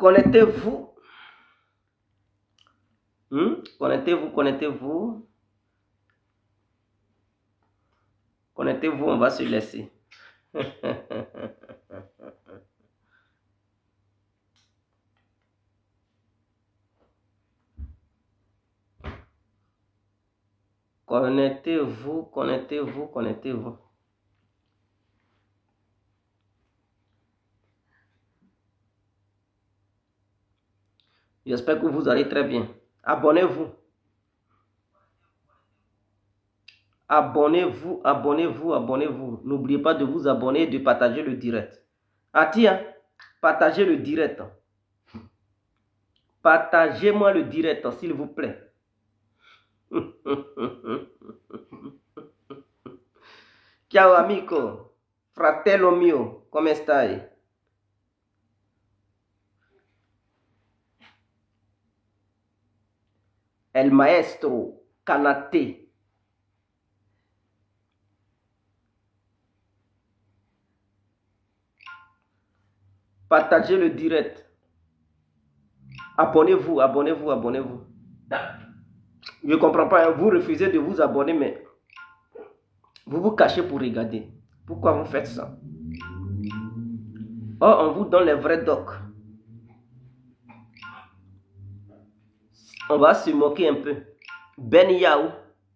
Connectez-vous. Connectez-vous, connectez-vous. Connectez-vous, on va se laisser. Connectez-vous, connectez-vous, connectez-vous. J'espère que vous allez très bien. Abonnez-vous. Abonnez-vous, abonnez-vous, abonnez-vous. N'oubliez pas de vous abonner et de partager le direct. Ah tiens, partagez le direct. Partagez-moi le direct, s'il vous plaît. Ciao amico, fratello mio, come stai? El maestro Kanate. Partagez le direct. Abonnez-vous, abonnez-vous, abonnez-vous. Je ne comprends pas, hein. Vous refusez de vous abonner, mais vous vous cachez pour regarder. Pourquoi vous faites ça? Oh, on vous donne les vrais docs. On va se moquer un peu. Ben Yahoo.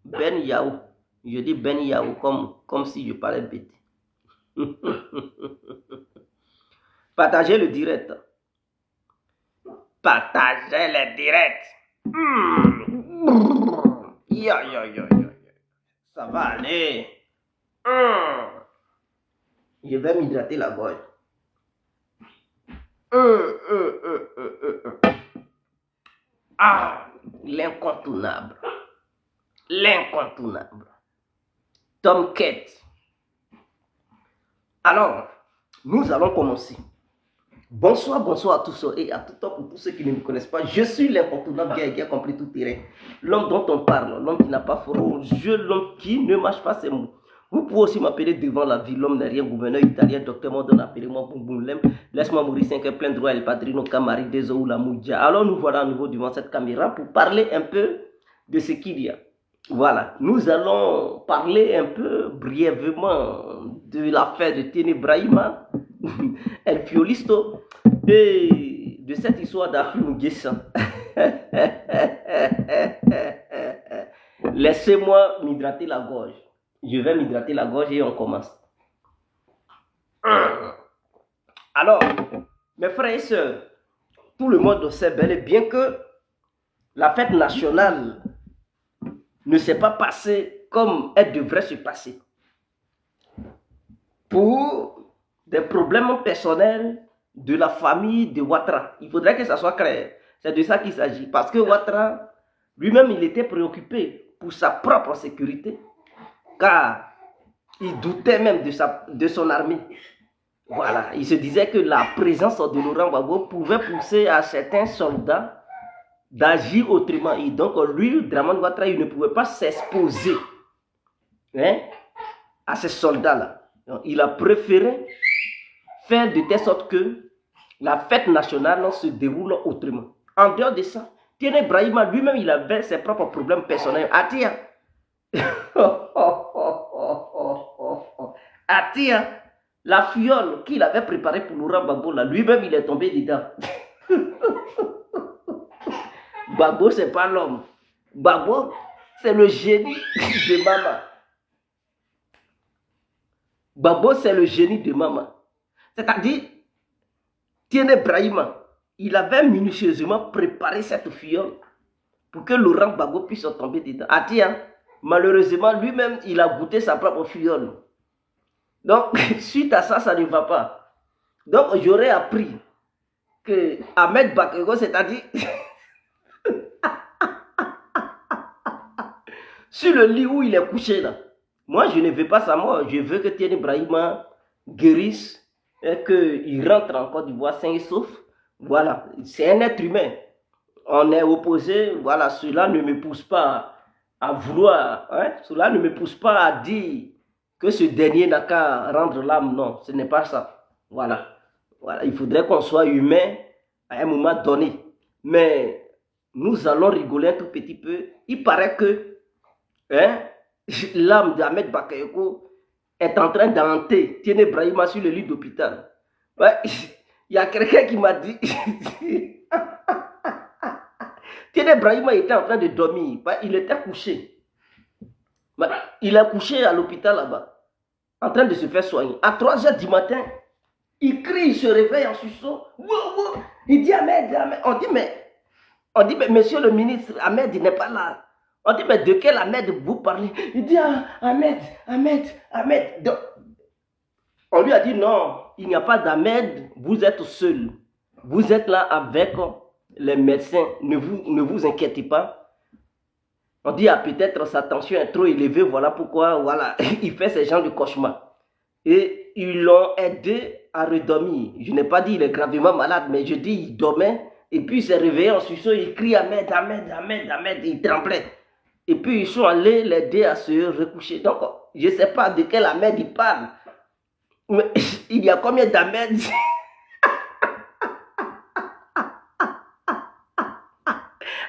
Ben Yahoo. Je dis Ben Yahoo comme si je parlais bête. Partagez le direct. Partagez le direct. Ça va aller. Je vais m'hydrater la gorge. Ah, l'incontournable. L'incontournable. Tom Kett. Alors, nous allons commencer. Bonsoir, bonsoir à tous et à tout temps pour tous ceux qui ne me connaissent pas. Je suis l'incontournable qui a compris tout terrain. L'homme dont on parle, l'homme qui n'a pas fort, l'homme qui ne marche pas ses mots. Vous pouvez aussi m'appeler devant la vie, l'homme n'est rien, gouverneur italien, docteur Mondon, appelez-moi Boum Boum Lem. Laisse-moi mourir 5 heures plein droit, El Padrino, Camari, Dezo ou la Moudja. Alors nous voilà à nouveau devant cette caméra pour parler un peu de ce qu'il y a. Voilà, nous allons parler un peu brièvement de l'affaire de Tiene Brahima, El Fiolisto, et de cette histoire d'Afri Muguessan. Laissez-moi m'hydrater la gorge. Je vais m'hydrater la gorge et on commence. Alors, mes frères et sœurs, tout le monde sait bel et bien que la fête nationale ne s'est pas passée comme elle devrait se passer. Pour des problèmes personnels de la famille de Ouattara. Il faudrait que ça soit clair. C'est de ça qu'il s'agit. Parce que Ouattara, lui-même, il était préoccupé pour sa propre sécurité. Car il doutait même de son armée. Voilà. Il se disait que la présence de Laurent Gbagbo pouvait pousser à certains soldats d'agir autrement. Et donc, lui, Dramane Ouattara, il ne pouvait pas s'exposer à ces soldats-là. Il a préféré faire de telle sorte que la fête nationale se déroule autrement. En dehors de ça, Tiene Brahima lui-même, il avait ses propres problèmes personnels. Atia, Atia, la fiole qu'il avait préparée pour Laurent Gbagbo, lui-même, il est tombé dedans. Gbagbo, c'est pas l'homme. Gbagbo, c'est le génie de maman. Gbagbo, c'est le génie de maman. C'est-à-dire, Tiene Brahima, il avait minutieusement préparé cette fiole pour que Laurent Gbagbo puisse tomber dedans. Atia, malheureusement, lui-même, il a goûté sa propre fiole. Donc, suite à ça, ça ne va pas. Donc, j'aurais appris que Ahmed Bakego, c'est-à-dire sur le lit où il est couché là, moi, je ne veux pas sa mort. Je veux que Tiene Brahima guérisse et qu'il rentre en Côte d'Ivoire sain et sauf. Voilà, c'est un être humain. On est opposé, voilà, cela ne me pousse pas à vouloir, cela ne me pousse pas à dire que ce dernier n'a qu'à rendre l'âme. Non, ce n'est pas ça. Voilà, il faudrait qu'on soit humain à un moment donné. Mais nous allons rigoler un tout petit peu. Il paraît que hein, l'âme d'Ahmed Bakayoko est en train d'hanter Tiene Brahima sur le lit d'hôpital. Ouais, il y a quelqu'un qui m'a dit Tiene Brahima était en train de dormir. Ouais, il était couché. Ouais, il est couché à l'hôpital là-bas, en train de se faire soigner. À 3 heures du matin, il crie, il se réveille en sursaut. Wow, wow. Il dit Ahmed, Ahmed. On dit, mais monsieur le ministre, Ahmed, il n'est pas là. On dit, mais de quel Ahmed vous parlez? Il dit, ah, Ahmed, Ahmed, Ahmed. Donc, on lui a dit, non, il n'y a pas d'Ahmed, vous êtes seul. Vous êtes là avec les médecins, ne vous inquiétez pas. On dit, ah, peut-être sa tension est trop élevée, voilà pourquoi, voilà, il fait ce genre de cauchemar. Et ils l'ont aidé à redormir. Je n'ai pas dit qu'il est gravement malade, mais je dis, il dormait. Et puis il s'est réveillé en sursaut, il crie Ahmed, Ahmed, Ahmed, Ahmed, il tremblait. Et puis ils sont allés l'aider à se recoucher. Donc, je ne sais pas de quel Ahmed il parle. Mais il y a combien d'Ahmed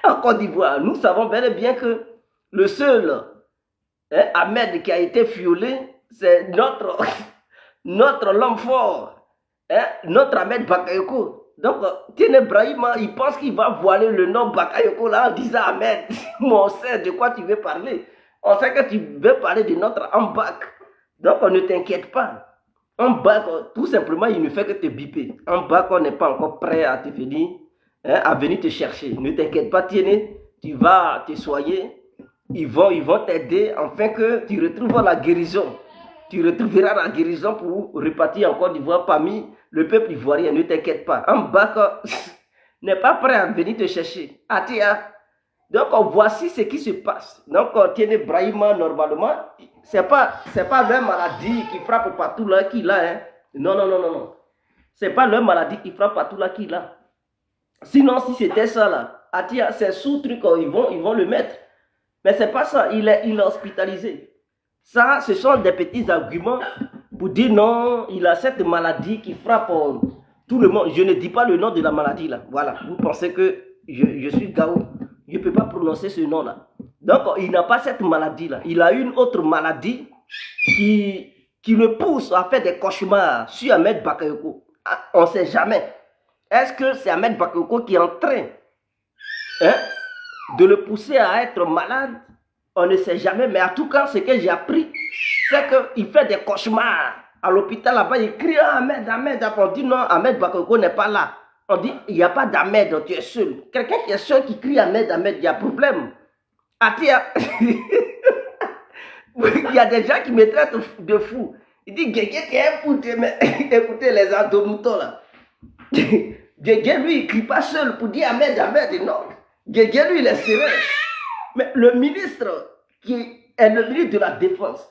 en Côte d'Ivoire? Nous savons bel et bien que le seul Ahmed qui a été violé, c'est notre l'homme fort, notre Ahmed Bakayoko. Donc, Tiene Brahima, il pense qu'il va voiler le nom Bakayoko là en disant Ahmed. Moi, on sait de quoi tu veux parler. On sait que tu veux parler de notre Ambak. Donc, on ne t'inquiète pas. Ambak, tout simplement, il ne fait que te biper. Ambak, on n'est pas encore prêt à te venir, à venir te chercher. Ne t'inquiète pas, Tiene, tu vas te soigner. Ils vont t'aider afin que tu retrouves la guérison. Tu retrouveras la guérison pour repartir en Côte d'Ivoire parmi le peuple ivoirien. Ne t'inquiète pas. Ambak n'est pas prêt à venir te chercher. Atia. Donc, voici ce qui se passe. Donc, Tiene Brahima, normalement, ce n'est pas leur maladie qui frappe partout là qu'il a. Hein. Non, non, non, non, non. Ce n'est pas leur maladie qui frappe partout là qu'il a. Sinon, si c'était ça là, Atia, c'est sous truc, ils vont le mettre. Mais ce n'est pas ça. Il est hospitalisé. Ça, ce sont des petits arguments pour dire non, il a cette maladie qui frappe tout le monde. Je ne dis pas le nom de la maladie là. Voilà. Vous pensez que je suis Gao. Je ne peux pas prononcer ce nom là. Donc, il n'a pas cette maladie là. Il a une autre maladie qui le pousse à faire des cauchemars sur Ahmed Bakayoko. On ne sait jamais. Est-ce que c'est Ahmed Bakayoko qui est en train de le pousser à être malade? On ne sait jamais, mais en tout cas, ce que j'ai appris, c'est qu'il fait des cauchemars. À l'hôpital là-bas, il crie Ahmed, Ahmed. On dit non, Ahmed Bakayoko n'est pas là. On dit il n'y a pas d'Ahmed, tu es seul. Quelqu'un qui est seul qui crie Ahmed, Ahmed, il y a problème. Atia, il y a des gens qui me traitent de fou. Il dit Guégué, tu es un fou, mais écoutez les endomoutons là. Guégué, lui, il ne crie pas seul pour dire Ahmed, Ahmed, non. Guégué, lui, il est sévère. Mais le ministre qui est le ministre de la Défense,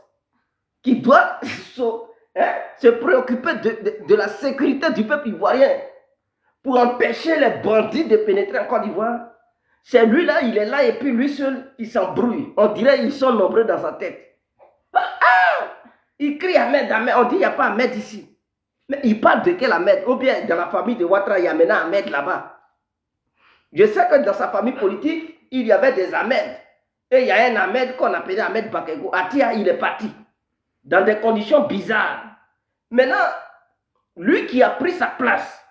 qui doit se préoccuper de la sécurité du peuple ivoirien pour empêcher les bandits de pénétrer en Côte d'Ivoire, c'est lui là, il est là et puis lui seul, il s'embrouille. On dirait qu'ils sont nombreux dans sa tête. Il crie Ahmed, Ahmed. On dit il n'y a pas Ahmed ici. Mais il parle de quel Ahmed? Ou bien dans la famille de Ouattara, il y a maintenant Ahmed là-bas. Je sais que dans sa famille politique, il y avait des Ahmed. Et il y a un Ahmed qu'on appelait Ahmed Bakayoko. Atia, il est parti. Dans des conditions bizarres. Maintenant, lui qui a pris sa place,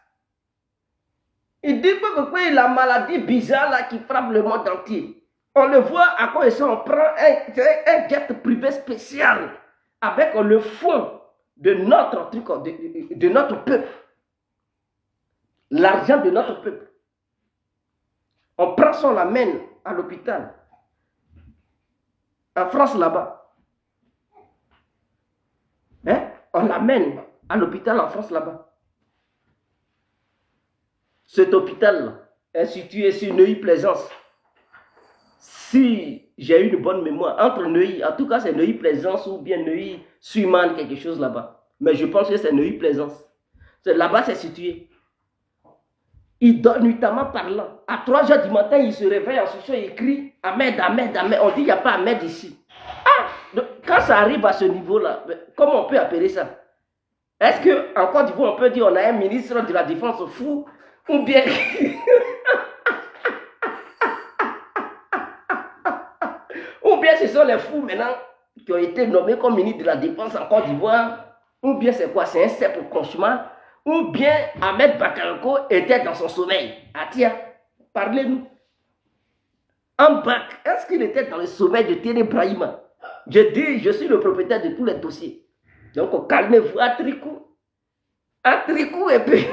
il dit que la maladie bizarre là qui frappe le monde entier. On le voit à quoi ça, on prend un jet privé spécial avec le fond de notre truc, de notre peuple. L'argent de notre peuple. On prend ça, on l'amène à l'hôpital. En France, là-bas. On l'amène à l'hôpital en France, là-bas. Cet hôpital est situé sur Neuilly-Plaisance. Si j'ai une bonne mémoire, entre Neuilly, en tout cas c'est Neuilly-Plaisance ou bien Neuilly-Suman, quelque chose là-bas. Mais je pense que c'est Neuilly-Plaisance. Là-bas c'est situé. Il dort nuitamment parlant. À 3 heures du matin, il se réveille en sursaut et il crie Ahmed, Ahmed, Ahmed. On dit il n'y a pas Ahmed ici. Donc, quand ça arrive à ce niveau-là, comment on peut appeler ça? Est-ce qu'en Côte d'Ivoire, on peut dire on a un ministre de la Défense fou Ou bien, ou bien ce sont les fous maintenant qui ont été nommés comme ministre de la Défense en Côte d'Ivoire. Ou bien c'est quoi? C'est un simple cauchemar. Ou bien Ahmed Bakayoko était dans son sommeil. Atia, parlez-nous. En bac, est-ce qu'il était dans le sommeil de Téné Brahima? Je dis, je suis le propriétaire de tous les dossiers. Donc, calmez-vous, à tricot. À tricot, et puis,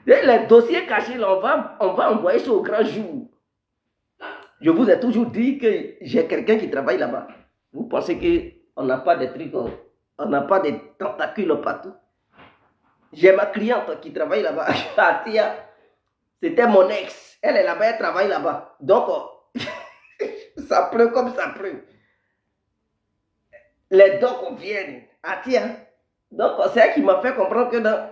les dossiers cachés, là, on va envoyer ça au grand jour. Je vous ai toujours dit que j'ai quelqu'un qui travaille là-bas. Vous pensez qu'on n'a pas de trucs, on n'a pas de tentacules partout? J'ai ma cliente qui travaille là-bas. C'était mon ex. Elle est là-bas, elle travaille là-bas. Donc, ça pleut comme ça pleut. Les docs viennent. Donc, c'est elle qui m'a fait comprendre que dans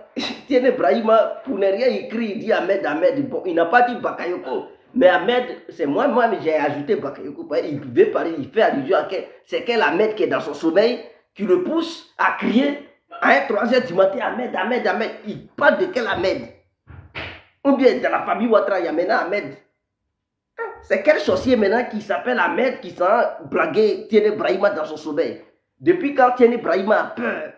Tiene Brahima, pour ne rien écrire, il dit Ahmed. Bon, il n'a pas dit Bakayoko. Mais Ahmed, c'est moi, mais j'ai ajouté Bakayoko. Il veut parler, il fait allusion à c'est quel Ahmed qui est dans son sommeil, qui le pousse à crier à 3h du matin, Ahmed. Il parle de quel Ahmed? Ou bien de la famille Ouattara, il y a maintenant Ahmed. C'est quel sorcier maintenant qui s'appelle Ahmed qui s'en blagué Tiene Brahima dans son sommeil? Depuis quand Tiene Brahima a peur?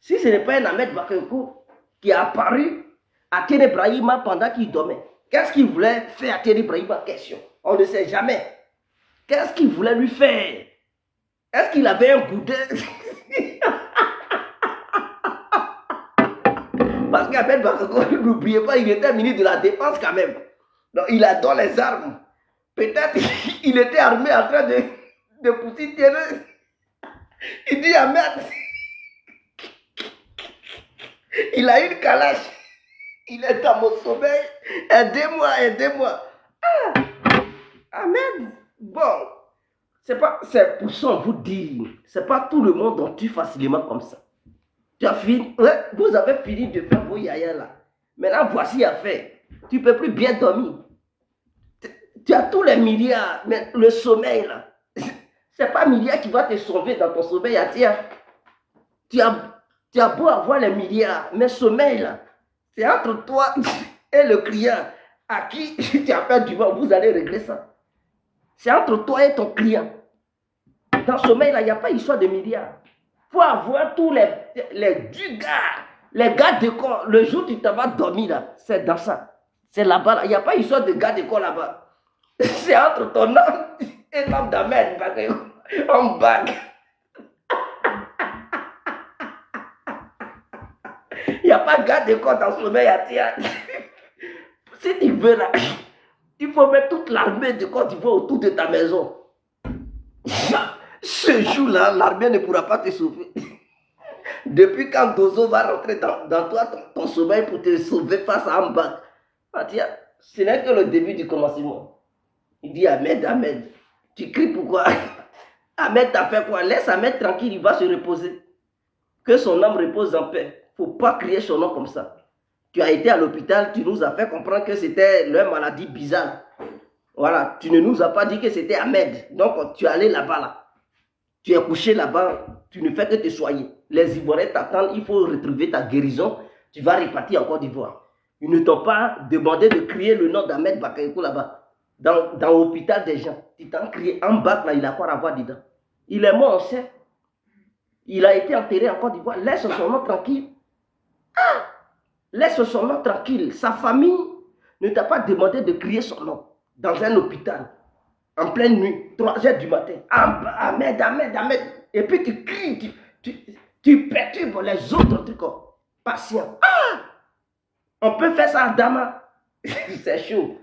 Si ce n'est pas un Ahmed Bakayoko qui est apparu à Tiene Brahima pendant qu'il dormait, qu'est-ce qu'il voulait faire à Tiene Brahima? Question. On ne sait jamais. Qu'est-ce qu'il voulait lui faire? Est-ce qu'il avait un goudin? Parce qu'Ahmed Bakayoko, n'oubliez pas, il était ministre de la Défense quand même. Donc il adore les armes. Peut-être il était armé en train de pousser Tiene. Il dit Ahmed, il a une calache. Il est dans mon sommeil. Aidez-moi. Ah, Ahmed, bon, c'est pour ça vous dire, c'est pas tout le monde dont tue facilement comme ça. Tu as fini, ouais, vous avez fini de faire vos yaya là. Maintenant, voici à faire. Tu peux plus bien dormir. Tu as tous les milliards, mais le sommeil là, c'est pas milliard qui va te sauver dans ton sommeil. Tu as beau avoir les milliards, mais sommeil là, c'est entre toi et le client à qui tu as fait du mal, vous allez régler ça. C'est entre toi et ton client. Dans ce sommeil là, il n'y a pas histoire de milliards. Il faut avoir tous les gars, les gars de corps. Le jour où tu vas dormir là, c'est dans ça. C'est là-bas. Il n'y a pas histoire de gars de corps là-bas. C'est entre ton homme et l'homme d'Ahmed en bague. Il n'y a pas de gars de corps dans ce sommeil à Tia. Si tu veux là, il faut mettre toute l'armée de Côte d'Ivoire autour de ta maison. Ce jour-là, l'armée ne pourra pas te sauver. Depuis quand Dozo va rentrer dans toi, ton sommeil pour te sauver face à Ambak. Ce n'est que le début du commencement. Il dit Ahmed. Tu cries pourquoi? Ahmed t'a fait quoi? Laisse Ahmed tranquille, il va se reposer. Que son âme repose en paix. Il ne faut pas crier son nom comme ça. Tu as été à l'hôpital, tu nous as fait comprendre que c'était leur maladie bizarre. Voilà, tu ne nous as pas dit que c'était Ahmed. Donc tu es allé là-bas là. Tu es couché là-bas, tu ne fais que te soigner. Les Ivoiriens t'attendent, il faut retrouver ta guérison. Tu vas repartir en Côte d'Ivoire. Ils ne t'ont pas demandé de crier le nom d'Ahmed Bakayoko là-bas. Dans l'hôpital des gens. Tu t'en crié en bas là, il a quoi à voir dedans. Il est mort, on sait. Il a été enterré en Côte d'Ivoire. Laisse son nom tranquille. Laisse son nom tranquille. Sa famille ne t'a pas demandé de crier son nom dans un hôpital. En pleine nuit, 3h du matin. Ahmed. Et puis tu cries, tu perturbes les autres trucs. Patient. On peut faire ça à Dama. C'est chaud.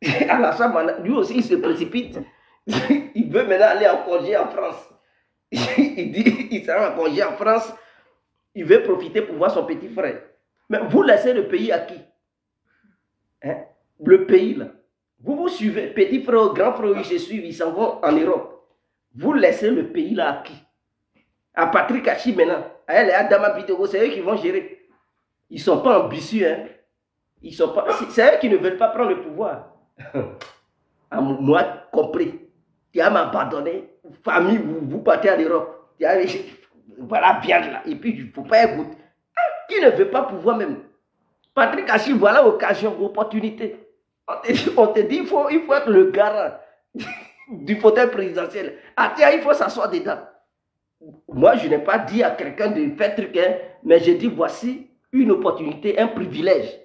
Lui aussi, il se précipite. Il veut maintenant aller en congé en France. Il dit, il sera en congé en France. Il veut profiter pour voir son petit frère. Mais vous laissez le pays à qui? Le pays là. Vous suivez, petit frère, grand frère, ils se suivent, ils s'en vont en Europe. Vous laissez le pays là à qui? À Patrick Hachi maintenant. À elle et à Dama Bitego, c'est eux qui vont gérer. Ils ne sont pas ambitieux. C'est eux qui ne veulent pas prendre le pouvoir. Moi, compris. Tu as m'abandonné. Famille, vous partez en Europe. Voilà, bien là. Et puis, il ne faut pas écouter. Qui ne veut pas pouvoir même? Patrick Achille, voilà l'occasion, l'opportunité. On te dit, il faut être le garant du fauteuil présidentiel. Ah tiens, il faut s'asseoir dedans. Moi, je n'ai pas dit à quelqu'un de faire truc, hein, mais j'ai dit, voici une opportunité, un privilège.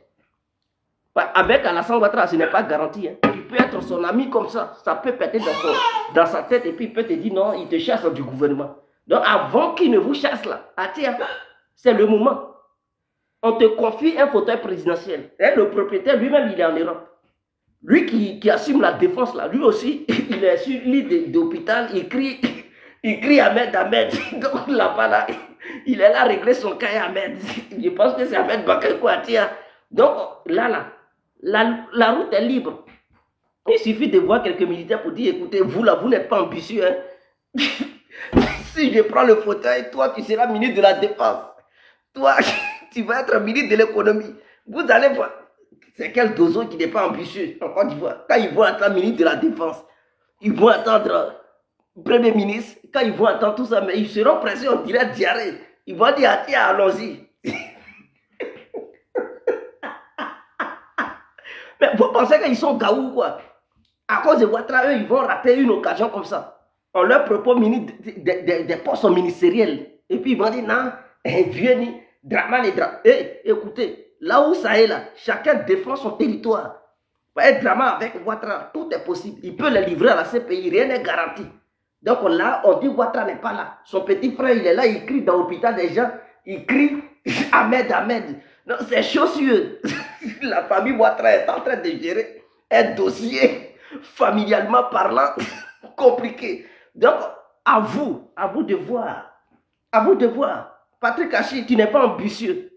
Avec Alassane Ouattara, ce n'est pas garanti. Hein. Il peut être son ami comme ça peut péter dans sa tête et puis il peut te dire non, il te chasse du gouvernement. Donc avant qu'il ne vous chasse là, ah tiens, c'est le moment. On te confie un fauteuil présidentiel. Et le propriétaire lui-même, il est en Europe. Lui qui assume la défense là, lui aussi, il est sur lit d'hôpital, il crie Ahmed. Donc là-bas, là, il est là à régler son cas Ahmed. Je pense que c'est Ahmed Bakr Kouatia. Donc là, la route est libre. Il suffit de voir quelques militaires pour dire, écoutez, vous là, vous n'êtes pas ambitieux. Hein. Si je prends le fauteuil, toi, tu seras ministre de la Défense. Toi, tu vas être ministre de l'économie. Vous allez voir. C'est quel dozo qui n'est pas ambitieux en Côte d'Ivoire. Quand ils vont attendre ministre de la Défense, ils vont attendre Premier ministre. Quand ils vont attendre tout ça, mais ils seront pressés, on dirait diarrhée. Ils vont dire, tiens, allons-y. Mais vous pensez qu'ils sont gaou quoi? À cause de Ouattara, eux, ils vont rater une occasion comme ça. On leur propose des postes ministériels. Et puis ils vont dire, non, vieux ni, Dramane et Dramane. Écoutez, là où ça est là, chacun défend son territoire. Être Dramane avec Ouattara, tout est possible. Il peut les livrer à la CPI, rien n'est garanti. Donc là, on dit Ouattara n'est pas là. Son petit frère, il est là, il crie dans l'hôpital des gens, il crie Ahmed. Non, c'est chaussure. La famille Ouattara est en train de gérer un dossier familialement parlant compliqué. Donc, à vous de voir. À vous de voir. Patrick Achille, tu n'es pas ambitieux.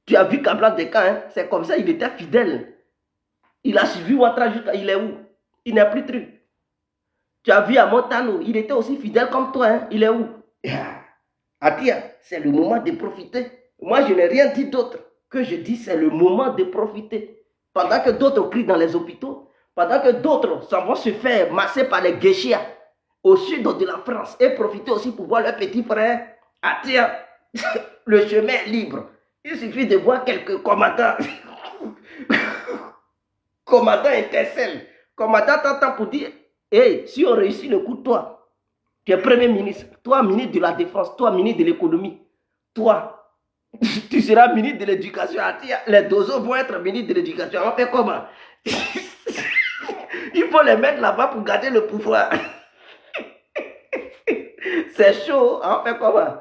Tu as vu Kabla Deka, hein? C'est comme ça, il était fidèle. Il a suivi Ouattara jusqu'à... Il est où? Il n'est plus truc. Tu as vu à Montano, il était aussi fidèle comme toi, hein? Il est où? Atia, c'est le moment de profiter. Moi, je n'ai rien dit d'autre que je dis c'est le moment de profiter. Pendant que d'autres crient dans les hôpitaux, pendant que d'autres s'en vont se faire masser par les guéchias au sud de la France et profiter aussi pour voir leur petit frère. Atia, le chemin est libre. Il suffit de voir quelques commandants. Commandant intercelle. Commandant t'entend pour dire, hey, si on réussit le coup de toi, tu es Premier ministre, toi ministre de la Défense, toi ministre de l'économie, toi, tu seras ministre de l'éducation. Les dozos vont être ministres de l'éducation. On fait comment? Il faut les mettre là-bas pour garder le pouvoir. C'est chaud. On fait comment?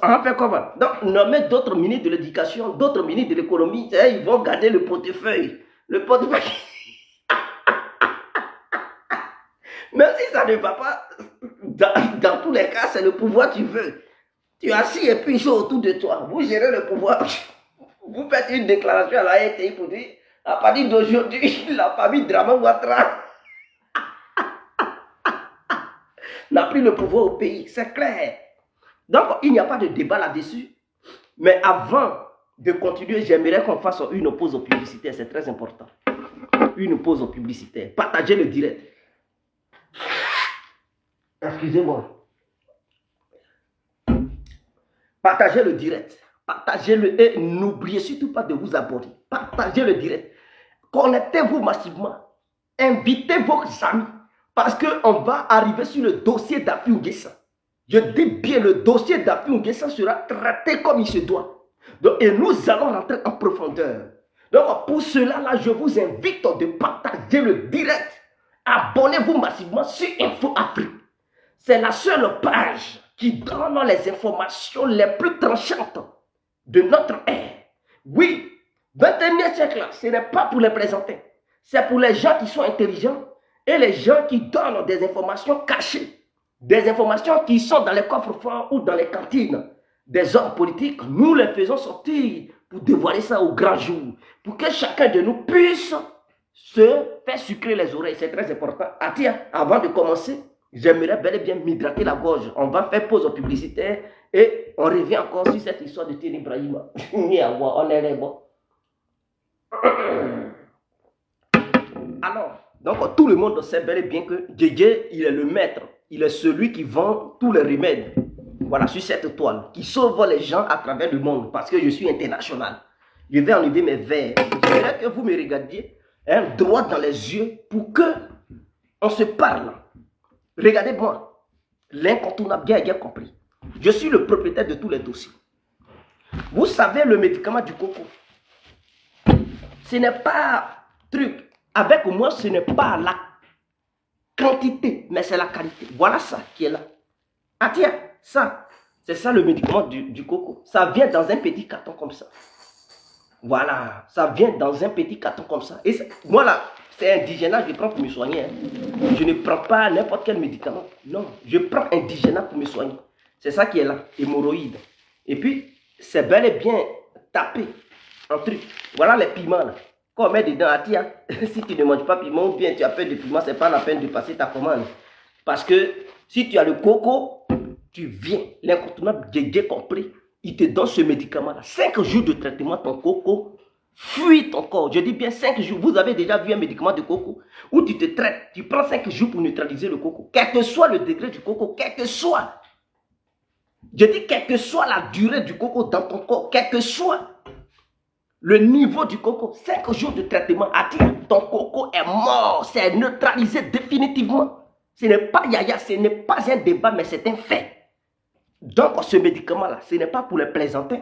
On fait comment? Donc, nommer d'autres ministres de l'éducation, d'autres ministres de l'économie, ils vont garder le portefeuille. Le portefeuille. Même si ça ne va pas, dans tous les cas, c'est le pouvoir que tu veux. Tu es assis et puis ils sont autour de toi. Vous gérez le pouvoir. Vous faites une déclaration à la RTI pour dire, à partir d'aujourd'hui, la famille Dramane Ouattara n'a plus le pouvoir au pays. C'est clair. Donc, il n'y a pas de débat là-dessus. Mais avant de continuer, j'aimerais qu'on fasse une pause au publicitaire. C'est très important. Une pause au publicitaire. Partagez le direct. Excusez-moi. Partagez le direct. Partagez-le et n'oubliez surtout pas de vous abonner. Partagez le direct. Connectez-vous massivement. Invitez vos amis. Parce qu'on va arriver sur le dossier d'Afi N'Guessan. Je dis bien, le dossier d'Afi N'Guessan sera traité comme il se doit. Donc, et nous allons rentrer en profondeur. Donc, pour cela, là, je vous invite de partager le direct. Abonnez-vous massivement sur Info Afrique. C'est la seule page qui donne les informations les plus tranchantes de notre ère. Oui, 21e siècle, ce n'est pas pour les présenter. C'est pour les gens qui sont intelligents et les gens qui donnent des informations cachées. Des informations qui sont dans les coffres forts ou dans les cantines des hommes politiques. Nous les faisons sortir pour dévoiler ça au grand jour. Pour que chacun de nous puisse se faire sucrer les oreilles. C'est très important. Ah tiens, avant de commencer, j'aimerais bel et bien m'hydrater la gorge. On va faire pause au publicitaire et on revient encore sur cette histoire de Thierry Brahima. On est bon. Alors, donc tout le monde sait bel et bien que Djedje, il est le maître. Il est celui qui vend tous les remèdes. Voilà, sur cette toile qui sauve les gens à travers le monde parce que je suis international. Je vais enlever mes verres. Je voudrais que vous me regardiez droit dans les yeux pour que on se parle. Regardez-moi. L'incontournable, bien compris. Je suis le propriétaire de tous les dossiers. Vous savez le médicament du coco. Ce n'est pas truc. Avec moi, ce n'est pas la quantité, mais c'est la qualité. Voilà ça qui est là. Ah tiens, ça, c'est ça le médicament du coco. Ça vient dans un petit carton comme ça. Voilà, ça vient dans un petit carton comme ça. Et ça, moi là, c'est indigénat, je prends pour me soigner. Hein. Je ne prends pas n'importe quel médicament. Non, je prends indigénat pour me soigner. C'est ça qui est là, hémorroïde. Et puis, c'est bel et bien tapé en truc. Voilà les piments là. Quand on met dedans, Atia, si tu ne manges pas piment ou bien tu as peur de piment, c'est pas la peine de passer ta commande. Parce que si tu as le coco, tu viens, l'incontournable Guégué compris, il te donne ce médicament-là. 5 jours de traitement, ton coco fuit ton corps. Je dis bien 5 jours. Vous avez déjà vu un médicament de coco où tu te traites, tu prends 5 jours pour neutraliser le coco. Quel que soit le degré du coco, quel que soit. Je dis quelle que soit la durée du coco dans ton corps, quel que soit le niveau du coco, 5 jours de traitement, ton coco est mort, c'est neutralisé définitivement. Ce n'est pas yaya, ce n'est pas un débat, mais c'est un fait. Donc ce médicament-là, ce n'est pas pour les plaisantins.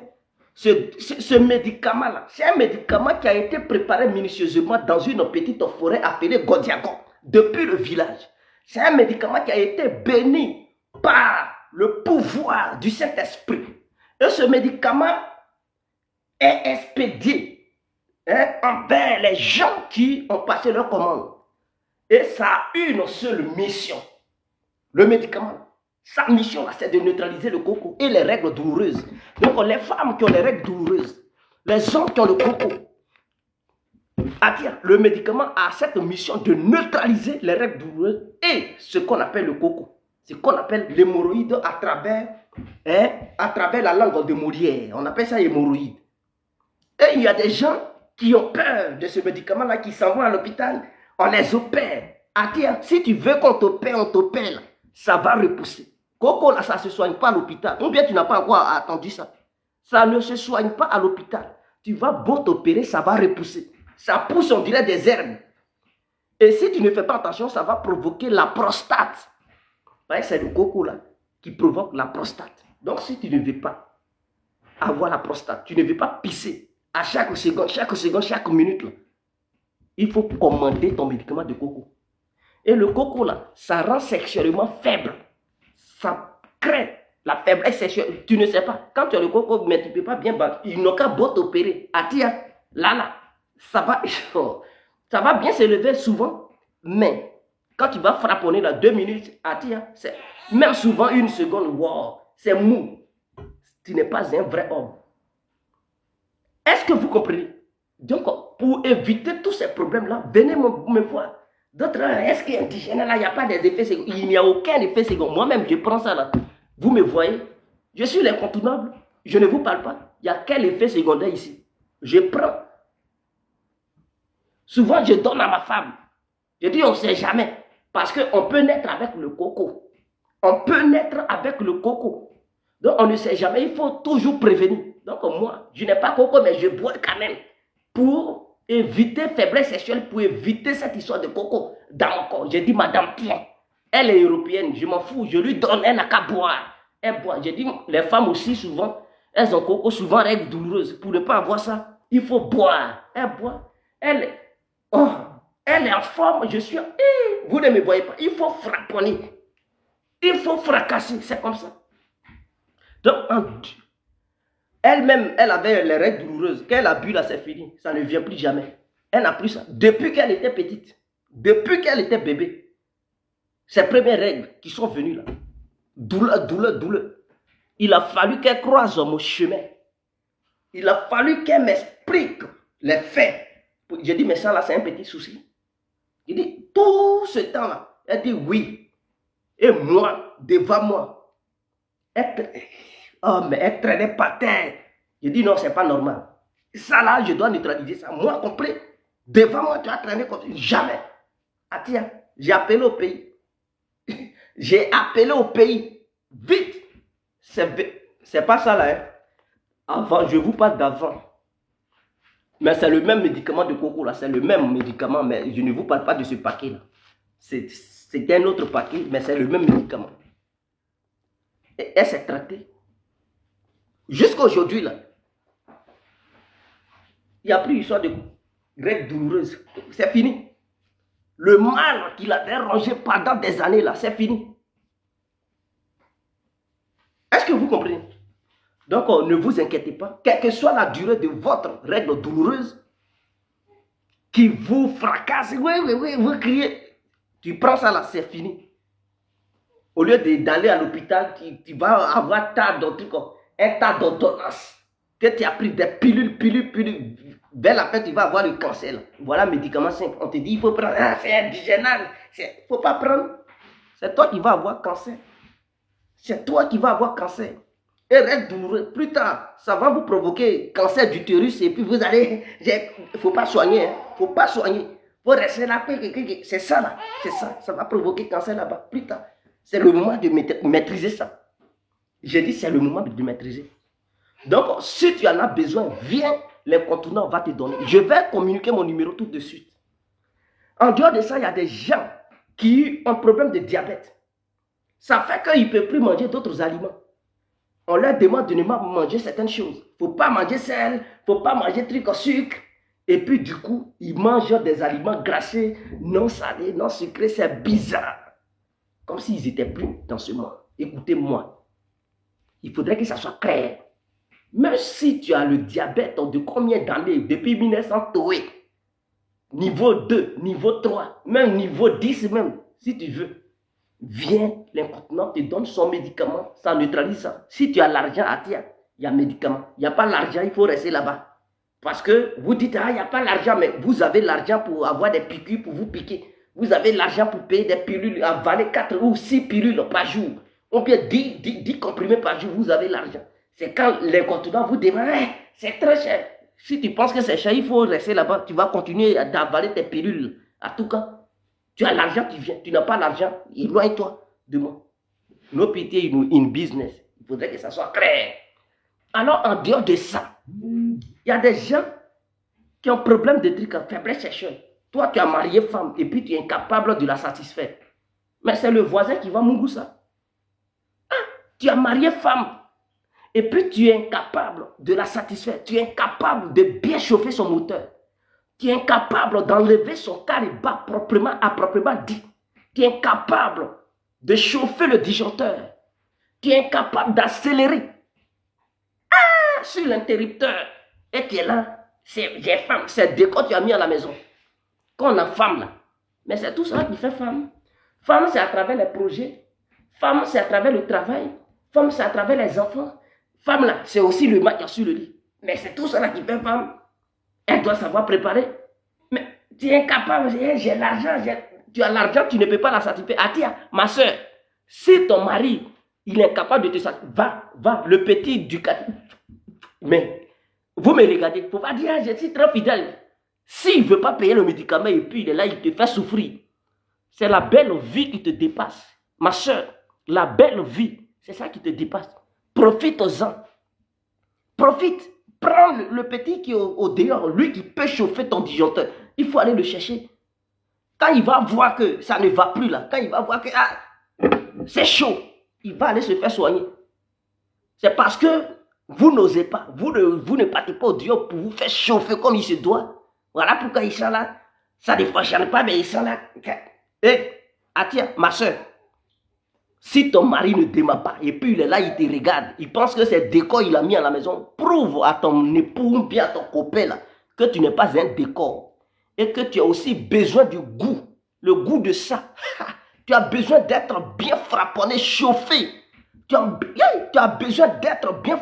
Ce médicament-là, c'est un médicament qui a été préparé minutieusement dans une petite forêt appelée Godiagon, depuis le village. C'est un médicament qui a été béni par le pouvoir du Saint-Esprit. Et ce médicament est expédié envers les gens qui ont passé leur commande. Et ça a une seule mission. Le médicament, sa mission là, c'est de neutraliser le coco et les règles douloureuses. Donc les femmes qui ont les règles douloureuses, les hommes qui ont le coco, le médicament a cette mission de neutraliser les règles douloureuses et ce qu'on appelle le coco. Ce qu'on appelle l'hémorroïde à travers la langue de Molière. On appelle ça hémorroïde. Et il y a des gens qui ont peur de ce médicament-là, qui s'en vont à l'hôpital, on les opère. Si tu veux qu'on t'opère, on t'opère là. Ça va repousser. Coco, là, ça ne se soigne pas à l'hôpital. Ou bien tu n'as pas encore attendu ça. Ça ne se soigne pas à l'hôpital. Tu vas beau t'opérer, ça va repousser. Ça pousse, on dirait des herbes. Et si tu ne fais pas attention, ça va provoquer la prostate. C'est le coco, là, qui provoque la prostate. Donc, si tu ne veux pas avoir la prostate, tu ne veux pas pisser à chaque seconde, chaque minute, là, il faut commander ton médicament de coco. Et le coco, là, ça rend sexuellement faible. Ça crée la faiblesse sexuelle. Tu ne sais pas. Quand tu as le coco, mais tu ne peux pas bien battre. Il n'a qu'à beau t'opérer. Là, ça va bien s'élever souvent. Mais quand tu vas frapponner là 2 minutes, c'est même souvent 1 seconde, wow, c'est mou. Tu n'es pas un vrai homme. Est-ce que vous comprenez? Donc, pour éviter tous ces problèmes-là, venez me voir. D'autres, est-ce qu'il y a indigène là, il n'y a pas des effets secondaires? Il n'y a aucun effet secondaire. Moi-même, je prends ça là. Vous me voyez? Je suis l'incontournable. Je ne vous parle pas. Il y a quel effet secondaire ici? Je prends. Souvent, je donne à ma femme. Je dis, on ne sait jamais. Parce qu'on peut naître avec le coco. On peut naître avec le coco. Donc, on ne sait jamais. Il faut toujours prévenir. Donc, moi, je n'ai pas coco, mais je bois quand même. Pour éviter faiblesse sexuelle, pour éviter cette histoire de coco dans mon corps. J'ai dit, madame, tiens, elle est européenne, je m'en fous, je lui donne, elle n'a qu'à boire. Elle boit. J'ai dit, les femmes aussi, souvent, elles ont coco, souvent règles douloureuses. Pour ne pas avoir ça, il faut boire. Elle boit. Elle est en forme, je suis... Vous ne me voyez pas, il faut frapponner. Il faut fracasser, c'est comme ça. Donc, elle-même, elle avait les règles douloureuses. Quand elle a bu là, c'est fini. Ça ne vient plus jamais. Elle n'a plus ça. Depuis qu'elle était petite, depuis qu'elle était bébé, ces premières règles qui sont venues là, douleur. Il a fallu qu'elle croise mon chemin. Il a fallu qu'elle m'explique les faits. J'ai dit, mais ça là, c'est un petit souci. Il dit, tout ce temps-là, elle dit oui. Et moi, devant moi, elle traînait par terre. Je dis, non, c'est pas normal. Ça là, je dois neutraliser ça. Moi, compris, devant moi, tu as traîné comme ça. Jamais. J'ai appelé au pays. J'ai appelé au pays. Vite. C'est pas ça là. Hein. Avant, je vous parle d'avant. Mais c'est le même médicament de coco là. C'est le même médicament, mais je ne vous parle pas de ce paquet là. C'est un autre paquet, mais c'est le même médicament. Et elle s'est traitée. Jusqu'à aujourd'hui là. Il n'y a plus d'histoire de règles douloureuses. C'est fini. Le mal qu'il avait rongé pendant des années là, c'est fini. Est-ce que vous comprenez? Donc, ne vous inquiétez pas. Quelle que soit la durée de votre règle douloureuse, qui vous fracasse, oui, vous criez, tu prends ça là, c'est fini. Au lieu d'aller à l'hôpital, tu vas avoir un tas d'ordonnances. Que tu as pris des pilules. Vers la fin, tu vas avoir le cancer. Là. Voilà un médicament simple. On te dit, il faut prendre. Ah, c'est indigénal. Il ne faut pas prendre. C'est toi qui vas avoir cancer. C'est toi qui vas avoir cancer. Et reste douloureux. Plus tard, ça va vous provoquer cancer d'utérus. Et puis vous allez. Il ne faut pas soigner. Il ne faut pas soigner. Il faut rester là. C'est ça là. C'est ça. Ça va provoquer cancer là-bas. Plus tard. C'est le moment de maîtriser ça. J'ai dit, c'est le moment de maîtriser. Donc, si tu en as besoin, viens, l'incontournable va te donner. Je vais communiquer mon numéro tout de suite. En dehors de ça, il y a des gens qui ont un problème de diabète. Ça fait qu'ils ne peuvent plus manger d'autres aliments. On leur demande de ne pas manger certaines choses. Il ne faut pas manger sel, il ne faut pas manger trucs au sucre. Et puis, du coup, ils mangent des aliments grassés, non salés, non sucrés. C'est bizarre. Comme s'ils n'étaient plus dans ce monde. Écoutez-moi. Il faudrait que ça soit clair. Même si tu as le diabète de combien d'années, depuis 1900, niveau 2, niveau 3, même niveau 10 même, si tu veux, viens, l'incontinent te donne son médicament, ça neutralise ça. Si tu as l'argent à tiens, il y a un médicament. Il n'y a pas l'argent, il faut rester là-bas. Parce que vous dites, ah, il n'y a pas l'argent, mais vous avez l'argent pour avoir des piqûres, pour vous piquer. Vous avez l'argent pour payer des pilules, avaler 4 ou 6 pilules par jour. Ou bien 10 comprimés par jour, vous avez l'argent. C'est quand l'incontournable vous demande, hey, c'est très cher. Si tu penses que c'est cher, il faut rester là-bas. Tu vas continuer d'avaler tes pilules. En tout cas, tu as l'argent, tu viens. Tu n'as pas l'argent, éloigne-toi de moi. No pitié in business. Il faudrait que ça soit clair. Alors, en dehors de ça, il y a des gens qui ont problème de trucs, faiblesse sexuelle. Toi, tu as marié femme et puis tu es incapable de la satisfaire. Mais c'est le voisin qui va mourir ça. Ah, tu as marié femme. Et puis tu es incapable de la satisfaire. Tu es incapable de bien chauffer son moteur. Tu es incapable d'enlever son caribas à proprement dit. Tu es incapable de chauffer le disjoncteur. Tu es incapable d'accélérer. Ah, sur l'interrupteur. Et tu es là. J'ai femme. C'est déco que tu as mis à la maison. Quand on a femme là. Mais c'est tout ça qui fait femme. Femme, c'est à travers les projets. Femme, c'est à travers le travail. Femme, c'est à travers les enfants. Femme là, c'est aussi le match sur le lit. Mais c'est tout ça là qui fait femme. Elle doit savoir préparer. Mais tu es incapable, j'ai l'argent, tu as l'argent, tu ne peux pas la satisfaire. Ah tiens, ma soeur, si ton mari, il est incapable de te satisfaire, va, le petit éducatif. Mais, vous me regardez, il ne faut pas dire, je suis très fidèle. S'il ne veut pas payer le médicament et puis il est là, il te fait souffrir. C'est la belle vie qui te dépasse. Ma soeur, la belle vie, c'est ça qui te dépasse. Profite-en. Profite. Prends le petit qui est au dehors, lui qui peut chauffer ton disjoncteur. Il faut aller le chercher. Quand il va voir que ça ne va plus là, quand il va voir que c'est chaud, il va aller se faire soigner. C'est parce que vous n'osez pas. Vous ne partez pas au dehors pour vous faire chauffer comme il se doit. Voilà pourquoi ils sont là. Ça ne fonctionne pas, mais ils sont là. Hé, tiens, ma soeur. Si ton mari ne démarre pas, et puis il est là, il te regarde, il pense que c'est décor il a mis à la maison, prouve à ton époux ou bien à ton copain là, que tu n'es pas un décor. Et que tu as aussi besoin du goût, le goût de ça. Tu as besoin d'être bien frapponné, chauffé. Tu as besoin d'être bien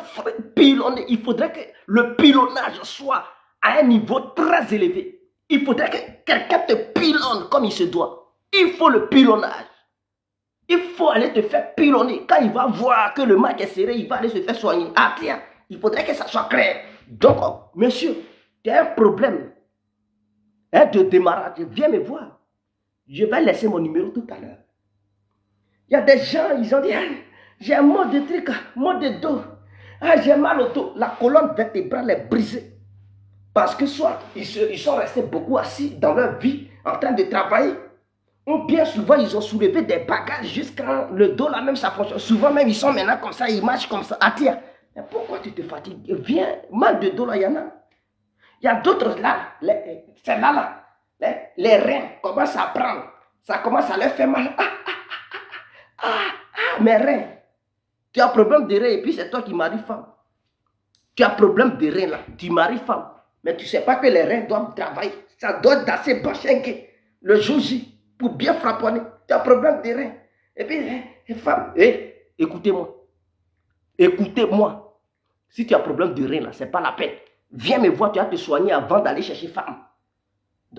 pilonné. Il faudrait que le pilonnage soit à un niveau très élevé. Il faudrait que quelqu'un te pilonne comme il se doit. Il faut le pilonnage. Il faut aller te faire pilonner. Quand il va voir que le match est serré, il va aller se faire soigner. Ah tiens, il faudrait que ça soit clair. Donc, monsieur, tu as un problème de démarrage. Viens me voir. Je vais laisser mon numéro tout à l'heure. Il y a des gens, ils ont dit, J'ai un mal de truc, mal de dos. Ah, j'ai mal au dos. La colonne vertébrale est brisée. Parce que soit ils sont restés beaucoup assis dans leur vie, en train de travailler. Ou bien souvent, ils ont soulevé des bagages jusqu'à le dos, là même, ça fonctionne. Souvent même, ils sont maintenant comme ça, ils marchent comme ça. Ah tiens, mais pourquoi tu te fatigues? Viens, mal de dos, là, il y en a. Il y a d'autres là, c'est là, les reins commencent à prendre. Ça commence à leur faire mal. Mes reins. Tu as problème de reins et puis c'est toi qui maries femme. Tu as problème de reins là, tu maries femme. Mais tu ne sais pas que les reins doivent travailler. Ça doit être assez bachingué le jour J pour bien frapponner. Tu as problème de reins. Et puis, femme, écoutez-moi. Écoutez-moi. Si tu as problème de reins là, ce n'est pas la peine. Viens me voir, tu vas te soigner avant d'aller chercher femme.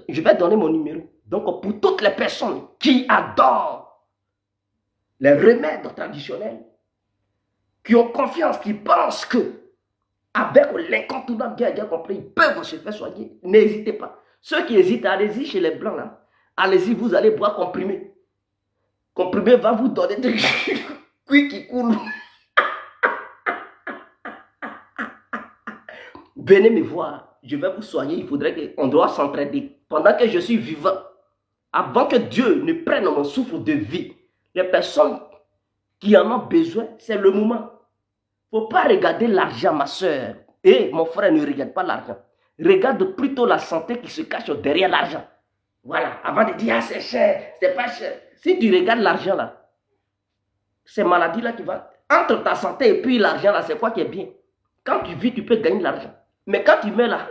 Je vais donner mon numéro. Donc, pour toutes les personnes qui adorent les remèdes traditionnels, qui ont confiance, qui pensent que avec l'incontournable bien compris, ils peuvent se faire soigner, n'hésitez pas. Ceux qui hésitent, allez-y chez les blancs là. Allez-y, vous allez boire comprimé. Comprimé va vous donner des cuits qui coulent. Venez me voir, je vais vous soigner. Il faudrait qu'on doit s'entraider. Pendant que je suis vivant, avant que Dieu ne prenne mon souffle de vie, les personnes qui en ont besoin, c'est le moment. Il ne faut pas regarder l'argent, ma soeur. Et mon frère, ne regarde pas l'argent. Regarde plutôt la santé qui se cache derrière l'argent. Voilà, avant de dire, ah, c'est cher, c'est pas cher. Si tu regardes l'argent là, ces maladies là qui vont... Entre ta santé et puis l'argent là, c'est quoi qui est bien? Quand tu vis, tu peux gagner de l'argent. Mais quand tu mets là,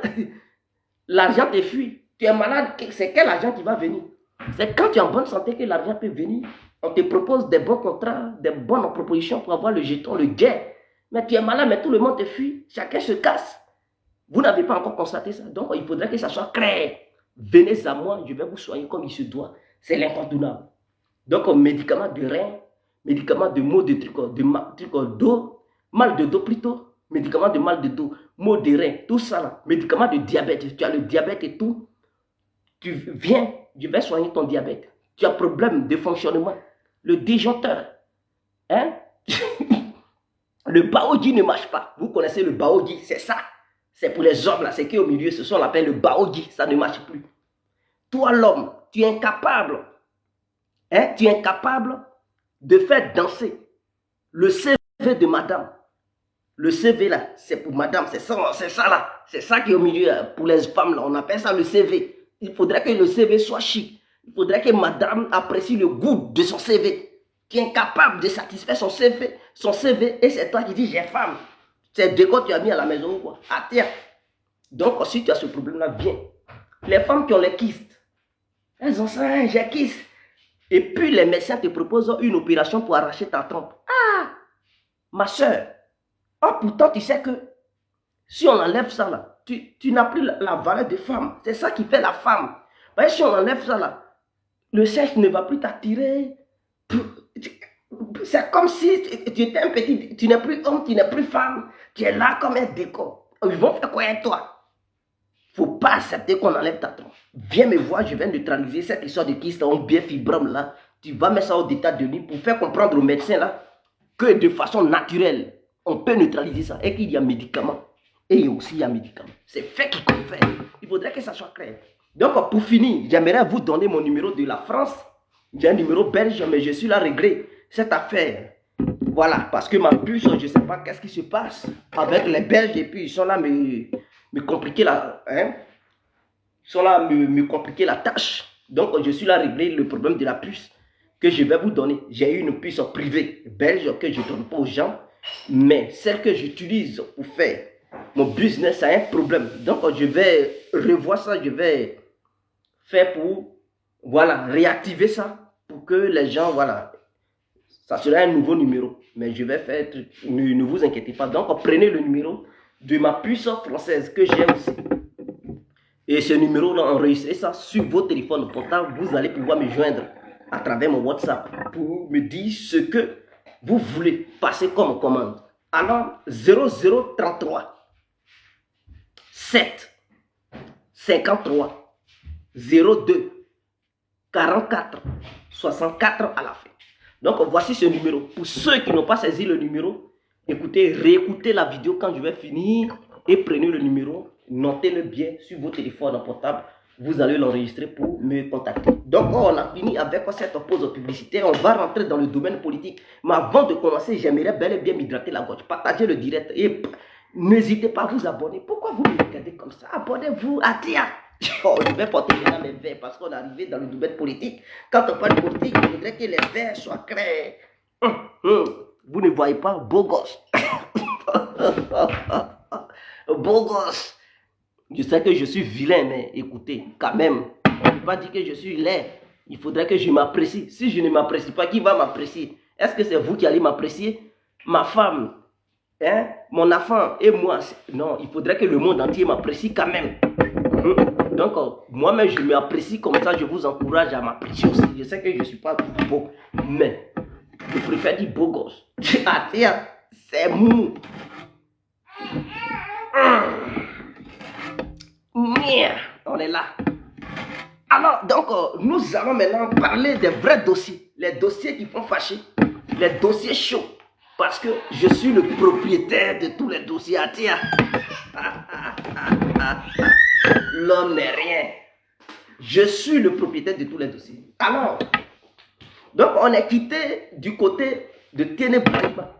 l'argent te fuit. Tu es malade, c'est quel argent qui va venir? C'est quand tu es en bonne santé que l'argent peut venir. On te propose des bons contrats, des bonnes propositions pour avoir le jeton, le gain. Mais tu es malade, mais tout le monde te fuit. Chacun se casse. Vous n'avez pas encore constaté ça. Donc, il faudrait que ça soit clair. Venez à moi, je vais vous soigner comme il se doit. C'est l'incontournable. Donc, médicaments de rein, médicaments de maux de trucs d'eau, mal de dos plutôt, médicaments de mal de dos, maux de rein, tout ça là, médicaments de diabète. Tu as le diabète et tout. Tu viens, je vais soigner ton diabète. Tu as problème de fonctionnement. Le disjoncteur. Hein? Le baoji ne marche pas. Vous connaissez le baoji, c'est ça. C'est pour les hommes là, c'est qui au milieu, ce qu'on appelle le baoji, ça ne marche plus. Toi l'homme, tu es incapable. Hein? Tu es incapable de faire danser le CV de madame. Le CV là, c'est pour madame, c'est ça là. C'est ça qui est au milieu pour les femmes là, on appelle ça le CV. Il faudrait que le CV soit chic. Il faudrait que madame apprécie le goût de son CV. Tu es incapable de satisfaire son CV et c'est toi qui dis j'ai femme. C'est de quoi tu as mis à la maison ou quoi? Ah tiens. Donc si tu as ce problème-là, viens. Les femmes qui ont les kystes, elles ont ça, j'ai kyste. Et puis les médecins te proposent une opération pour arracher ta trompe. Ah, ma soeur. Ah, pourtant tu sais que si on enlève ça là, tu n'as plus la valeur de femme. C'est ça qui fait la femme. Mais si on enlève ça là, le sexe ne va plus t'attirer. C'est comme si tu étais un petit, tu n'es plus homme, tu n'es plus femme, tu es là comme un décor. Ils vont faire quoi avec toi? Il ne faut pas accepter qu'on enlève ta trompe. Viens me voir, je vais neutraliser cette histoire de kyste ou bien fibrome là. Tu vas mettre ça au détat de nuit pour faire comprendre aux médecins là que de façon naturelle, on peut neutraliser ça et qu'il y a médicaments. Et aussi il y a médicaments. C'est fait qu'il confère. Il faudrait que ça soit clair. Donc pour finir, j'aimerais vous donner mon numéro de la France. J'ai un numéro belge, mais je suis là à régler cette affaire. Voilà, parce que ma puce, je ne sais pas qu'est-ce qui se passe avec les Belges et puis ils sont là me compliquer la, hein? Ils sont là me compliquer la tâche. Donc je suis là à régler le problème de la puce que je vais vous donner. J'ai une puce privée belge que je ne donne pas aux gens, mais celle que j'utilise pour faire mon business a un problème. Donc je vais revoir ça, je vais faire pour, voilà, réactiver ça pour que les gens, voilà, ça sera un nouveau numéro. Mais je vais faire, ne vous inquiétez pas. Donc prenez le numéro de ma puce française que j'ai aussi. Et ce numéro-là, enregistrez ça sur vos téléphones portables. Vous allez pouvoir me joindre à travers mon WhatsApp pour me dire ce que vous voulez passer comme commande. Alors, 0033 7 53 02 44 64 à la fin. Donc, voici ce numéro. Pour ceux qui n'ont pas saisi le numéro, écoutez, réécoutez la vidéo quand je vais finir et prenez le numéro, notez-le bien sur vos téléphones portables. Vous allez l'enregistrer pour me contacter. Donc, on a fini avec cette pause publicitaire. On va rentrer dans le domaine politique. Mais avant de commencer, j'aimerais bel et bien m'hydrater la gorge. Partagez le direct et n'hésitez pas à vous abonner. Pourquoi vous me regardez comme ça? Abonnez-vous à Tia. Oh, je vais porter maintenant mes verres parce qu'on est arrivé dans le domaine politique. Quand on parle de politique, il faudrait que les verres soient clairs. Vous ne voyez pas, beau gosse. Beau gosse. Je sais que je suis vilain, mais écoutez, quand même, on ne peut pas dire que je suis laid. Il faudrait que je m'apprécie. Si je ne m'apprécie pas, qui va m'apprécier? Est-ce que c'est vous qui allez m'apprécier? Ma femme, hein? Mon enfant et moi? Non, il faudrait que le monde entier m'apprécie quand même. Donc, moi-même, je m'apprécie comme ça, je vous encourage à m'apprécier aussi. Je sais que je ne suis pas beau, mais je préfère dire beau gosse. Ah tiens, c'est mou. On est là. Alors, donc, nous allons maintenant parler des vrais dossiers. Les dossiers qui font fâcher. Les dossiers chauds. Parce que je suis le propriétaire de tous les dossiers. Ah tiens. L'homme n'est rien. Je suis le propriétaire de tous les dossiers. Alors, donc on est quitté du côté de Ténébrima.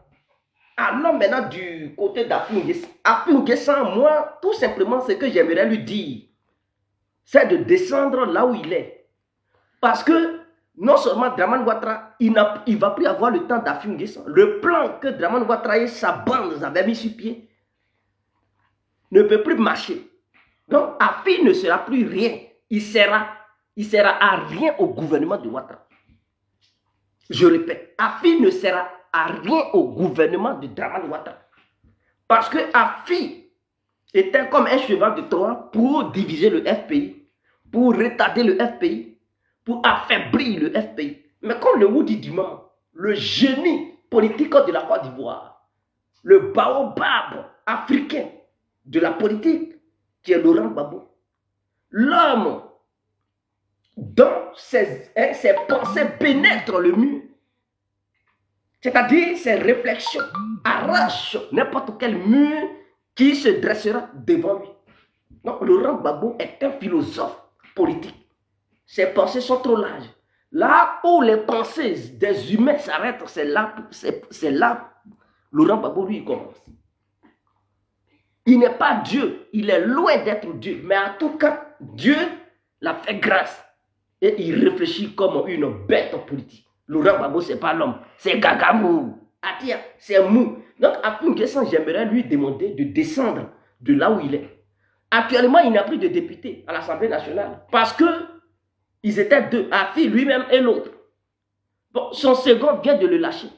Allons maintenant du côté d'Affi N'Guessan. Affi N'Guessan, moi, tout simplement, ce que j'aimerais lui dire, c'est de descendre là où il est. Parce que, non seulement Dramane Ouattara, il ne va plus avoir le temps d'Affi N'Guessan. Le plan que Dramane Ouattara et sa bande avaient mis sur pied ne peut plus marcher. Donc, Affi ne sera plus rien. Il sera à rien au gouvernement de Ouattara. Je répète, Affi ne sera à rien au gouvernement de Dramane Ouattara. Parce que Affi était comme un cheval de Troie pour diviser le FPI, pour retarder le FPI, pour affaiblir le FPI. Mais comme le Woody du moment, le génie politique de la Côte d'Ivoire, le baobab africain de la politique, qui est Laurent Gbagbo, l'homme dont ses pensées pénètrent le mur, c'est-à-dire ses réflexions arrachent n'importe quel mur qui se dressera devant lui. Donc Laurent Gbagbo est un philosophe politique. Ses pensées sont trop larges. Là où les pensées des humains s'arrêtent, c'est là Laurent Gbagbo lui commence. Il n'est pas Dieu, il est loin d'être Dieu, mais en tout cas, Dieu l'a fait grâce. Et il réfléchit comme une bête politique. Laurent Gbagbo, ce n'est pas l'homme, c'est Gagamou. Atia, c'est mou. Donc, Affi N'Guessan, j'aimerais lui demander de descendre de là où il est. Actuellement, il n'y a plus de députés à l'Assemblée nationale parce qu'ils étaient deux, Affi lui-même et l'autre. Bon, son second vient de le lâcher.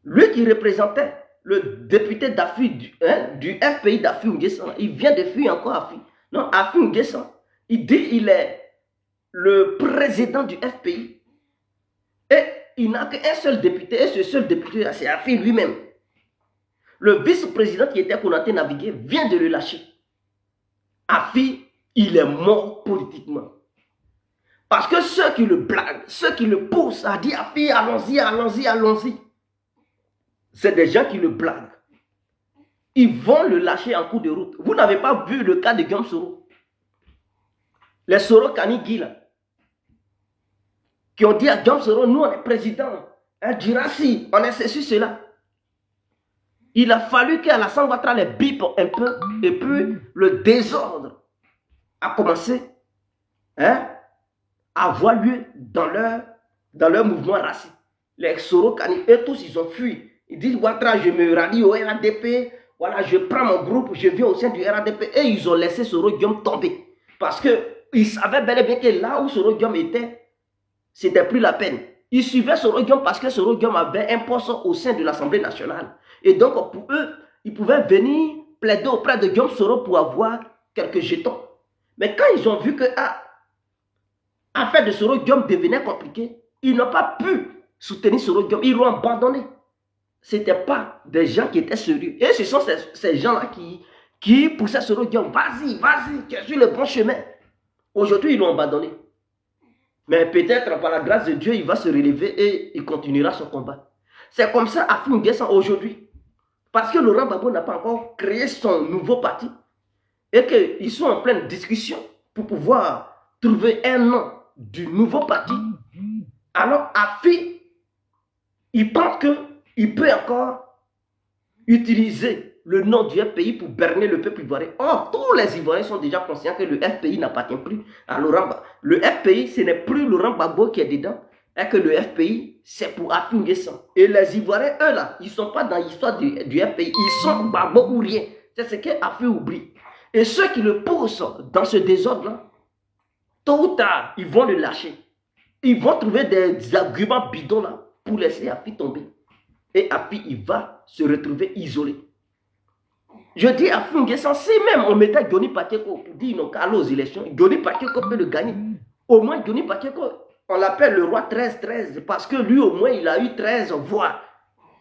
Lui qui représentait le député d'Affi du FPI d'Affi N'Guessan, il vient de fuir encore Affi. Non, Affi N'Guessan, il dit qu'il est le président du FPI. Et il n'a qu'un seul député, et ce seul député, c'est Affi lui-même. Le vice-président qui était Konaté Navigué vient de le lâcher. Affi, il est mort politiquement. Parce que ceux qui le blaguent, ceux qui le poussent à dire Affi, allons-y, allons-y, allons-y, c'est des gens qui le blaguent. Ils vont le lâcher en cours de route. Vous n'avez pas vu le cas de Guillaume Soro. Les Soro Kanigui, là, qui ont dit à Guillaume Soro, nous on est président, hein, Djirassi, on est ceci, cela. Il a fallu qu'Alassane Ouattara les bipe un peu, et puis le désordre a commencé, hein, à avoir lieu dans leur mouvement raciste. Les Soro Kanigui, eux tous, ils ont fui. Ils disent, Ouattara, je me rallie au RADP, voilà, je prends mon groupe, je viens au sein du RADP, et ils ont laissé Soro Guillaume tomber. Parce qu'ils savaient bel et bien que là où Soro Guillaume était, c'était plus la peine. Ils suivaient Soro Guillaume parce que Soro Guillaume avait un poste au sein de l'Assemblée nationale. Et donc, pour eux, ils pouvaient venir plaider auprès de Guillaume Soro pour avoir quelques jetons. Mais quand ils ont vu que l'affaire de Soro Guillaume devenait compliquée, ils n'ont pas pu soutenir Soro Guillaume. Ils l'ont abandonné. Ce n'étaient pas des gens qui étaient sérieux. Et ce sont ces gens-là qui poussaient Soro Guillaume. Vas-y, vas-y, tu es sur le bon chemin. Aujourd'hui, ils l'ont abandonné. Mais peut-être par la grâce de Dieu, il va se relever et il continuera son combat. C'est comme ça à Funguessan aujourd'hui. Parce que Laurent Gbagbo n'a pas encore créé son nouveau parti. Et qu'ils sont en pleine discussion pour pouvoir trouver un nom du nouveau parti. Alors, Afi, il pense qu'il peut encore utiliser le nom du FPI pour berner le peuple ivoirien. Or, tous les Ivoiriens sont déjà conscients que le FPI n'appartient plus à Laurent Gbagbo. Le FPI, ce n'est plus Laurent Gbagbo qui est dedans. Et que le FPI, c'est pour Afi N'Guessan. Et les Ivoiriens, eux là, ils ne sont pas dans l'histoire du FPI. Ils sont Gbagbo ou rien. C'est ce qu'Afi oublie. Et ceux qui le poussent dans ce désordre-là, tôt ou tard, ils vont le lâcher. Ils vont trouver des arguments bidons là pour laisser Afi tomber. Et Afi, il va se retrouver isolé. Je dis à Afi N'Guessan, si même on mettait Johnny Pacheco pour dire non, qu'à aux élections, Johnny Pacheco peut le gagner. Au moins, Johnny Pacheco, on l'appelle le roi 13-13 parce que lui, au moins, il a eu 13 voix.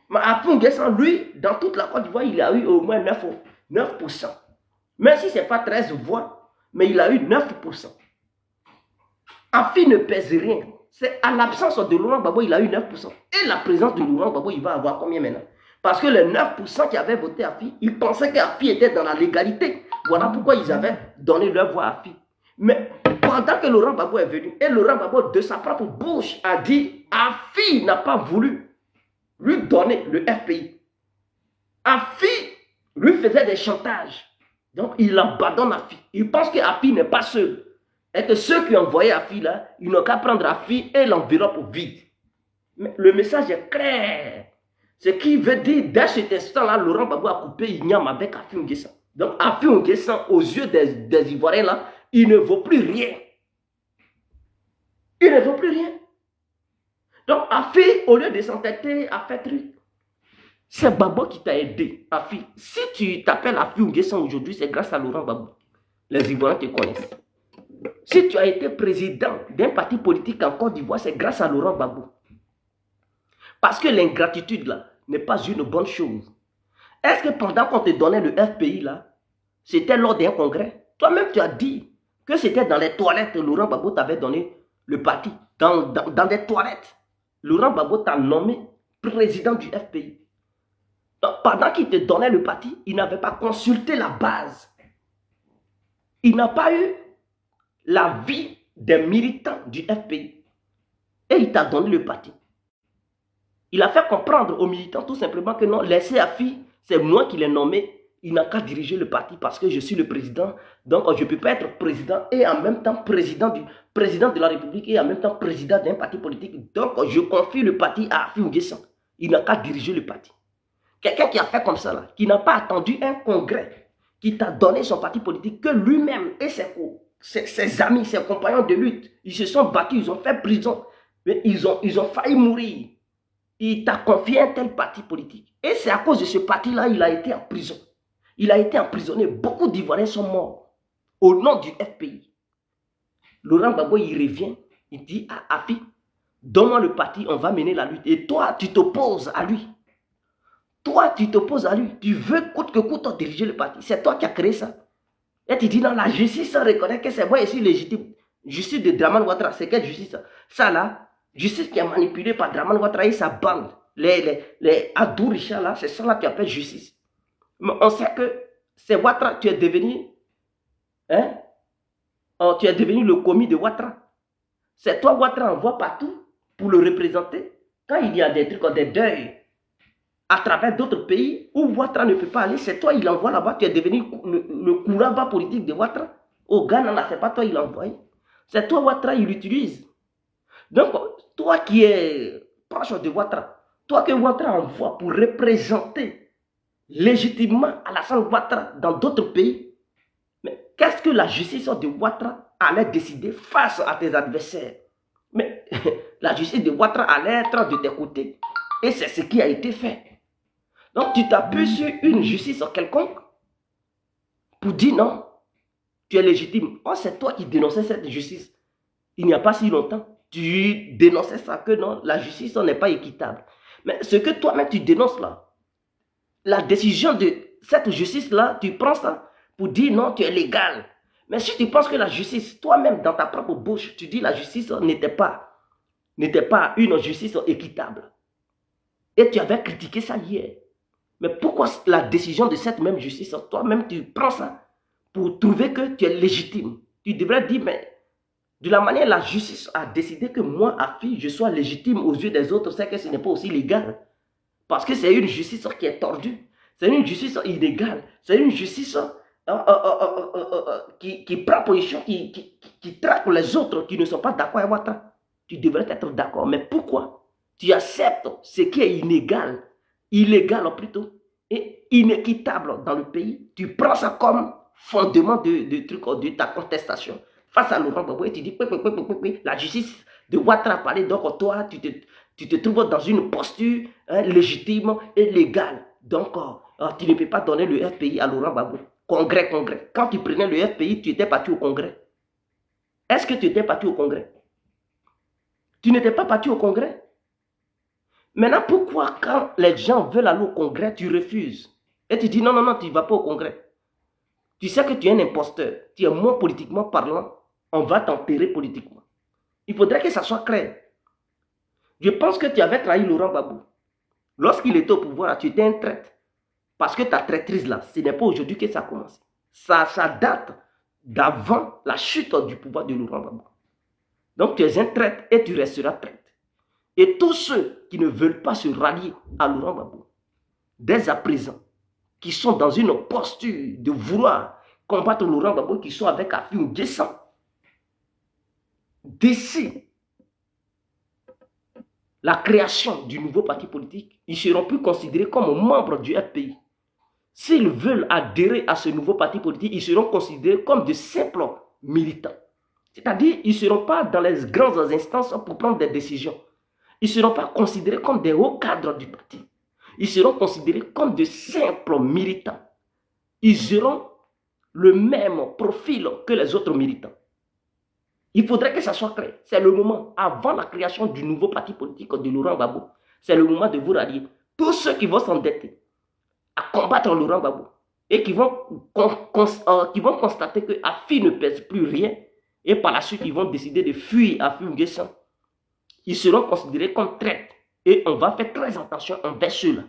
Mais Afi N'Guessan, lui, dans toute la Côte d'Ivoire, il a eu au moins 9%. Même si ce n'est pas 13 voix, mais il a eu 9%. Afi ne pèse rien. C'est à l'absence de Laurent Gbagbo, il a eu 9%. Et la présence de Laurent Gbagbo, il va avoir combien maintenant? Parce que les 9% qui avaient voté Afi, ils pensaient qu'Afi était dans la légalité. Voilà pourquoi ils avaient donné leur voix à Afi. Mais pendant que Laurent Gbagbo est venu, et Laurent Gbagbo, de sa propre bouche, a dit Afi n'a pas voulu lui donner le FPI. Afi lui faisait des chantages. Donc, il abandonne Afi. Il pense que Afi n'est pas seul. Et que ceux qui ont envoyé Afi là, ils n'ont qu'à prendre Afi et l'enveloppe vide. Mais le message est clair. Ce qui veut dire, dès cet instant-là, Laurent Gbagbo a coupé Ignam avec Afi N'Guessan. Donc, Afi N'Guessan, aux yeux des Ivoiriens là, il ne vaut plus rien. Il ne vaut plus rien. Donc, Afi, au lieu de s'entêter à faire truc, c'est Gbagbo qui t'a aidé, Afi. Si tu t'appelles Afi N'Guessan aujourd'hui, c'est grâce à Laurent Gbagbo. Les Ivoiriens te connaissent. Si tu as été président d'un parti politique en Côte d'Ivoire, c'est grâce à Laurent Gbagbo. Parce que l'ingratitude là n'est pas une bonne chose. Est-ce que pendant qu'on te donnait le FPI là, c'était lors d'un congrès? Toi-même tu as dit que c'était dans les toilettes que Laurent Gbagbo t'avait donné le parti. Dans des toilettes. Laurent Gbagbo t'a nommé président du FPI. Donc, pendant qu'il te donnait le parti, il n'avait pas consulté la base. Il n'a pas eu l'avis des militants du FPI. Et il t'a donné le parti. Il a fait comprendre aux militants tout simplement que non, laissez Afi, c'est moi qui l'ai nommé. Il n'a qu'à diriger le parti parce que je suis le président. Donc, je ne peux pas être président et en même temps président de la République et en même temps président d'un parti politique. Donc, je confie le parti à Afi N'Guessan. Il n'a qu'à diriger le parti. Quelqu'un qui a fait comme ça, là, qui n'a pas attendu un congrès, qui t'a donné son parti politique, que lui-même et ses amis, ses compagnons de lutte, ils se sont battus, ils ont fait prison, mais ils ont failli mourir. Il t'a confié un tel parti politique. Et c'est à cause de ce parti-là, il a été en prison. Il a été emprisonné. Beaucoup d'Ivoiriens sont morts au nom du FPI. Laurent Gbagbo, il revient, il dit à Afi, donne-moi le parti, on va mener la lutte. Et toi, tu t'opposes à lui. Toi, tu t'opposes à lui. Tu veux coûte que coûte diriger le parti. C'est toi qui as créé ça. Et tu dis, non, la justice reconnaît que c'est moi ici légitime. Justice de Dramane Ouattara, c'est quelle justice? Ça là, justice qui est manipulée par Dramane Ouattara et sa bande. Les Adou Richard là, c'est ça là que tu appelles justice. Mais on sait que c'est Ouattara, tu es devenu, tu es devenu le commis de Ouattara. C'est toi, Ouattara envoie partout pour le représenter. Quand il y a des trucs, des deuils, à travers d'autres pays où Ouattara ne peut pas aller, c'est toi, il envoie là-bas. Tu es devenu le courant politique de Ouattara. Au Ghana, c'est pas toi, il envoie. C'est toi, Ouattara, il l'utilise. Donc, toi qui es proche de Ouattara, toi que Ouattara envoie pour représenter légitimement Alassane Ouattara dans d'autres pays, mais qu'est-ce que la justice de Ouattara allait décider face à tes adversaires? Mais la justice de Ouattara allait être de tes côtés. Et c'est ce qui a été fait. Donc tu t'appuies sur une justice quelconque pour dire non, tu es légitime. Oh, c'est toi qui dénonçais cette justice. Il n'y a pas si longtemps. Tu dénonçais ça que non, la justice n'est pas équitable. Mais ce que toi-même tu dénonces là, la décision de cette justice-là, tu prends ça pour dire non, tu es légal. Mais si tu penses que la justice, toi-même dans ta propre bouche, tu dis la justice n'était pas une justice équitable. Et tu avais critiqué ça hier. Mais pourquoi la décision de cette même justice, toi-même tu prends ça pour trouver que tu es légitime? Tu devrais dire, mais de la manière la justice a décidé que moi, Afi, je sois légitime aux yeux des autres, c'est que ce n'est pas aussi légal. Parce que c'est une justice qui est tordue. C'est une justice illégale. C'est une justice qui prend position, qui traque les autres qui ne sont pas d'accord avec Ouattara. Tu devrais être d'accord. Mais pourquoi tu acceptes ce qui est illégal plutôt, et inéquitable dans le pays? Tu prends ça comme fondement de ta contestation face à Laurent Gbagbo et tu dis la justice de Ouattara a parlé, donc toi tu te trouves dans une posture légitime et légale. Donc tu ne peux pas donner le FPI à Laurent Gbagbo. Congrès. Quand tu prenais le FPI, tu étais parti au congrès. Est-ce que tu étais parti au congrès? Tu n'étais pas parti au congrès. Maintenant, pourquoi quand les gens veulent aller au congrès, tu refuses? Et tu dis non, tu ne vas pas au congrès. Tu sais que tu es un imposteur. Tu es mort politiquement parlant. On va t'enterrer politiquement. Il faudrait que ça soit clair. Je pense que tu avais trahi Laurent Gbagbo. Lorsqu'il était au pouvoir, tu étais un traître. Parce que ta traîtrise là, ce n'est pas aujourd'hui que ça a commencé. Ça date d'avant la chute du pouvoir de Laurent Gbagbo. Donc tu es un traître et tu resteras traître. Et tous ceux qui ne veulent pas se rallier à Laurent Gbagbo, dès à présent, qui sont dans une posture de vouloir combattre Laurent Gbagbo, qui sont avec Afi N'Guessan, d'ici la création du nouveau parti politique, ils seront plus considérés comme membres du FPI. S'ils veulent adhérer à ce nouveau parti politique, ils seront considérés comme de simples militants. C'est-à-dire, ils ne seront pas dans les grandes instances pour prendre des décisions. Ils ne seront pas considérés comme des hauts cadres du parti. Ils seront considérés comme de simples militants. Ils auront le même profil que les autres militants. Il faudrait que ça soit clair. C'est le moment, avant la création du nouveau parti politique de Laurent Gbagbo, c'est le moment de vous rallier. Tous ceux qui vont s'endetter à combattre Laurent Gbagbo et qui vont constater que Afi ne pèse plus rien et par la suite ils vont décider de fuir Afi N'Guessan, ils seront considérés comme traîtres et on va faire très attention envers ceux-là.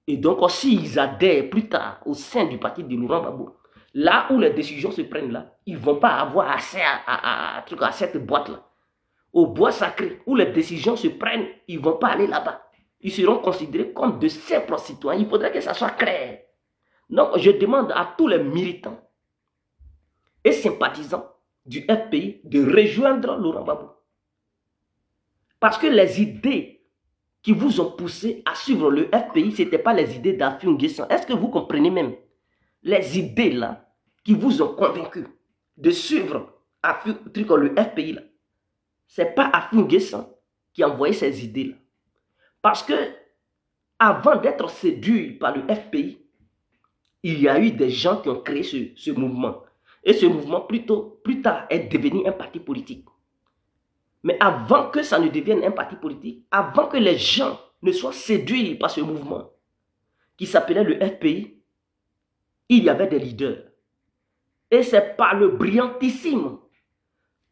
Et donc s'ils adhèrent plus tard au sein du parti de Laurent Gbagbo, là où les décisions se prennent là, ils ne vont pas avoir accès à cette boîte-là. Au bois sacré, où les décisions se prennent, ils ne vont pas aller là-bas. Ils seront considérés comme de simples citoyens. Il faudrait que ça soit clair. Donc, je demande à tous les militants et sympathisants du FPI de rejoindre Laurent Gbagbo. Parce que les idées qui vous ont poussé à suivre le FPI, ce n'étaient pas les idées d'Afi N'Guessan. Est-ce que vous comprenez même? Les idées là, qui vous ont convaincu de suivre le FPI là, ce n'est pas Afi N'Guessan qui a envoyé ces idées là. Parce que, avant d'être séduit par le FPI, il y a eu des gens qui ont créé ce mouvement. Et ce mouvement, plus tard, est devenu un parti politique. Mais avant que ça ne devienne un parti politique, avant que les gens ne soient séduits par ce mouvement, qui s'appelait le FPI, il y avait des leaders. Et c'est par le brillantissime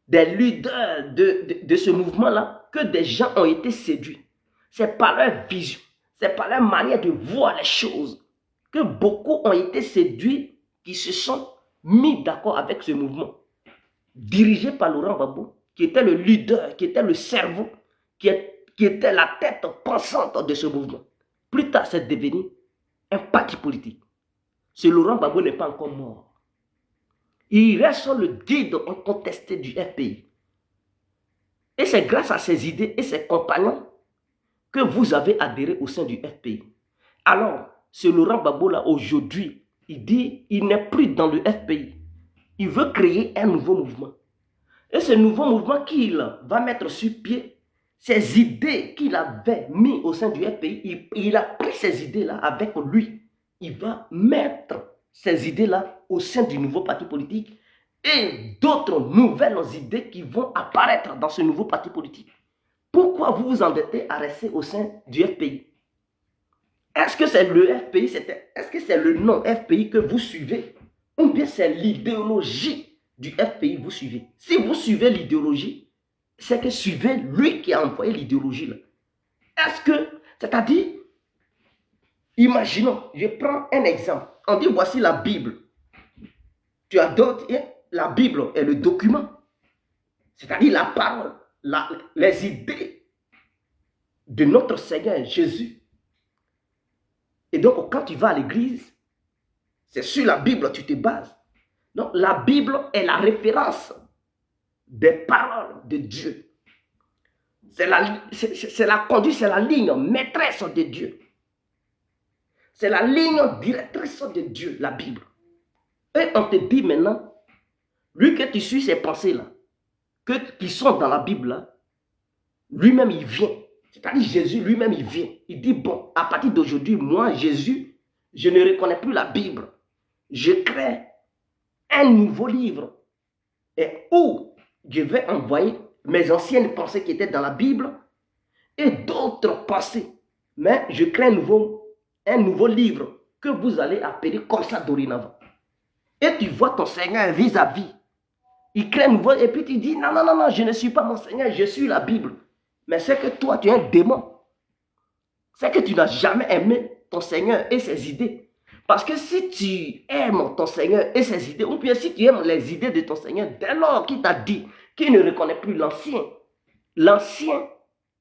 des leaders de ce mouvement-là que des gens ont été séduits. C'est par leur vision, c'est par leur manière de voir les choses que beaucoup ont été séduits, qui se sont mis d'accord avec ce mouvement. Dirigé par Laurent Gbagbo, qui était le leader, qui était le cerveau, qui était la tête pensante de ce mouvement. Plus tard, c'est devenu un parti politique. Ce Laurent Gbagbo n'est pas encore mort. Il reste le guide incontesté du FPI. Et c'est grâce à ses idées et ses compagnons que vous avez adhéré au sein du FPI. Alors, ce Laurent Gbagbo là, aujourd'hui, il dit il n'est plus dans le FPI. Il veut créer un nouveau mouvement. Et ce nouveau mouvement qu'il va mettre sur pied, ces idées qu'il avait mises au sein du FPI, il a pris ces idées-là avec lui. Il va mettre ces idées-là au sein du nouveau parti politique et d'autres nouvelles idées qui vont apparaître dans ce nouveau parti politique. Pourquoi vous vous endettez à rester au sein du FPI? Est-ce que c'est le FPI, est-ce que c'est le nom FPI que vous suivez? Ou bien c'est l'idéologie du FPI vous suivez. Si vous suivez l'idéologie, c'est que suivez lui qui a envoyé l'idéologie là. Est-ce que, c'est-à-dire, imaginons, je prends un exemple. On dit voici la Bible. Tu as d'autres, la Bible est le document. C'est-à-dire la parole, les idées de notre Seigneur Jésus. Et donc, quand tu vas à l'église, c'est sur la Bible que tu te bases. Donc, la Bible est la référence des paroles de Dieu. C'est la conduite, c'est la ligne maîtresse de Dieu. C'est la ligne directrice de Dieu, la Bible. Et on te dit maintenant, lui que tu suis ces pensées-là, qui sont dans la Bible, là, lui-même il vient. C'est-à-dire Jésus lui-même il vient. Il dit, bon, à partir d'aujourd'hui, moi, Jésus, je ne reconnais plus la Bible. Je crée un nouveau livre. Et où je vais envoyer mes anciennes pensées qui étaient dans la Bible et d'autres pensées. Mais je crée un nouveau livre que vous allez appeler comme ça dorénavant. Et tu vois ton Seigneur vis-à-vis. Il crée un nouveau, et puis tu dis, non, non, non, non, je ne suis pas mon Seigneur, je suis la Bible. Mais c'est que toi, tu es un démon. C'est que tu n'as jamais aimé ton Seigneur et ses idées. Parce que si tu aimes ton Seigneur et ses idées, ou bien si tu aimes les idées de ton Seigneur, dès lors qu'il t'a dit qu'il ne reconnaît plus l'ancien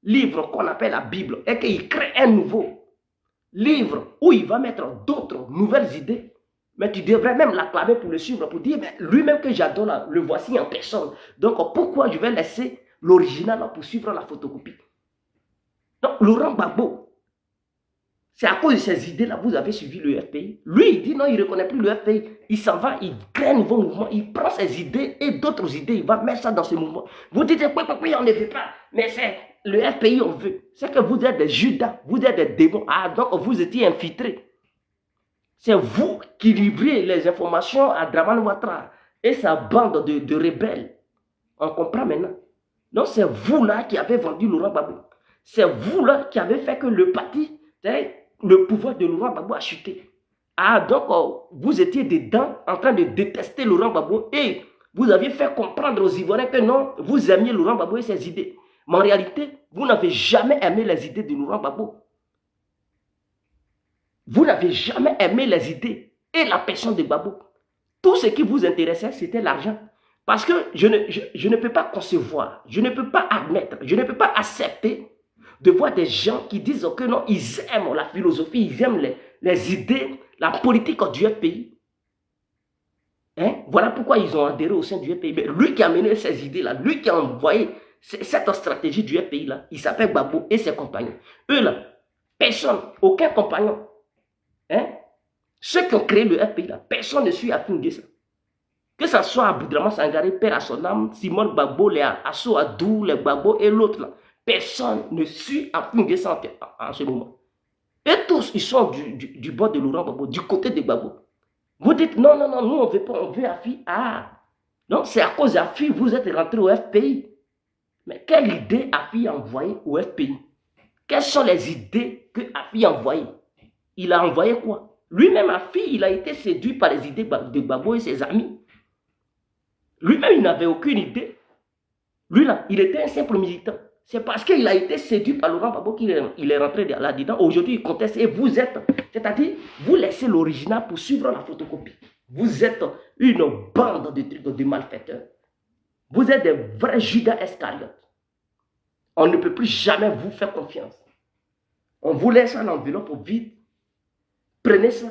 livre qu'on appelle la Bible, et qu'il crée un nouveau livre où il va mettre d'autres nouvelles idées, mais tu devrais même l'acclamer pour le suivre, pour dire, mais lui-même que j'adore, le voici en personne. Donc pourquoi je vais laisser l'original pour suivre la photocopie? Donc Laurent Gbagbo, c'est à cause de ces idées-là vous avez suivi le FPI. Lui, il dit non, il ne reconnaît plus le FPI. Il s'en va, il crée un nouveau mouvement, il prend ses idées et d'autres idées, il va mettre ça dans ce mouvement. Vous dites, oui, on ne veut pas, mais c'est le FPI, on veut. C'est que vous êtes des Judas, vous êtes des démons. Ah, donc vous étiez infiltrés. C'est vous qui livrez les informations à Draman Ouattara et sa bande de rebelles. On comprend maintenant. Donc c'est vous là qui avez vendu Laurent Gbagbo. C'est vous là qui avez fait que le parti, le pouvoir de Laurent Gbagbo a chuté. Ah, donc vous étiez dedans en train de détester Laurent Gbagbo et vous aviez fait comprendre aux Ivoiriens que non, vous aimiez Laurent Gbagbo et ses idées. Mais en réalité, vous n'avez jamais aimé les idées de Laurent Gbagbo. Vous n'avez jamais aimé les idées et la personne de Gbagbo. Tout ce qui vous intéressait, c'était l'argent. Parce que je ne peux pas concevoir, je ne peux pas admettre, je ne peux pas accepter de voir des gens qui disent que non, ils aiment la philosophie, ils aiment les idées, la politique du FPI. Hein? Voilà pourquoi ils ont adhéré au sein du FPI. Mais lui qui a mené ces idées-là, lui qui a envoyé cette stratégie du FPI-là, il s'appelle Gbagbo et ses compagnons. Eux là, personne, aucun compagnon. Hein? Ceux qui ont créé le FPI là, personne ne suit Afin N'Guessan. Que ce soit Aboudraman Sangaré, Père à son âme, Simone Gbagbo, les Asso Adou, les Gbagbo et l'autre là, personne ne suit Afin N'Guessan en ce moment. Et tous, ils sont du bord de Laurent Gbagbo, du côté de Gbagbo. Vous dites non, non, non, nous on veut pas, on veut Afi. Ah, donc c'est à cause d'Afi vous êtes rentré au FPI. Mais quelle idée Afi a envoyée au FPI? Quelles sont les idées que Afi a envoyées? Il a envoyé quoi? Lui-même, Afi, il a été séduit par les idées de Gbagbo et ses amis. Lui-même, il n'avait aucune idée. Lui, là, il était un simple militant. C'est parce qu'il a été séduit par Laurent Gbagbo qu'il est rentré là-dedans. Aujourd'hui, il conteste et vous êtes, c'est-à-dire, vous laissez l'original pour suivre la photocopie. Vous êtes une bande de malfaiteurs. Vous êtes des vrais Judas Iscariotes. On ne peut plus jamais vous faire confiance. On vous laisse en enveloppe vide. Prenez ça.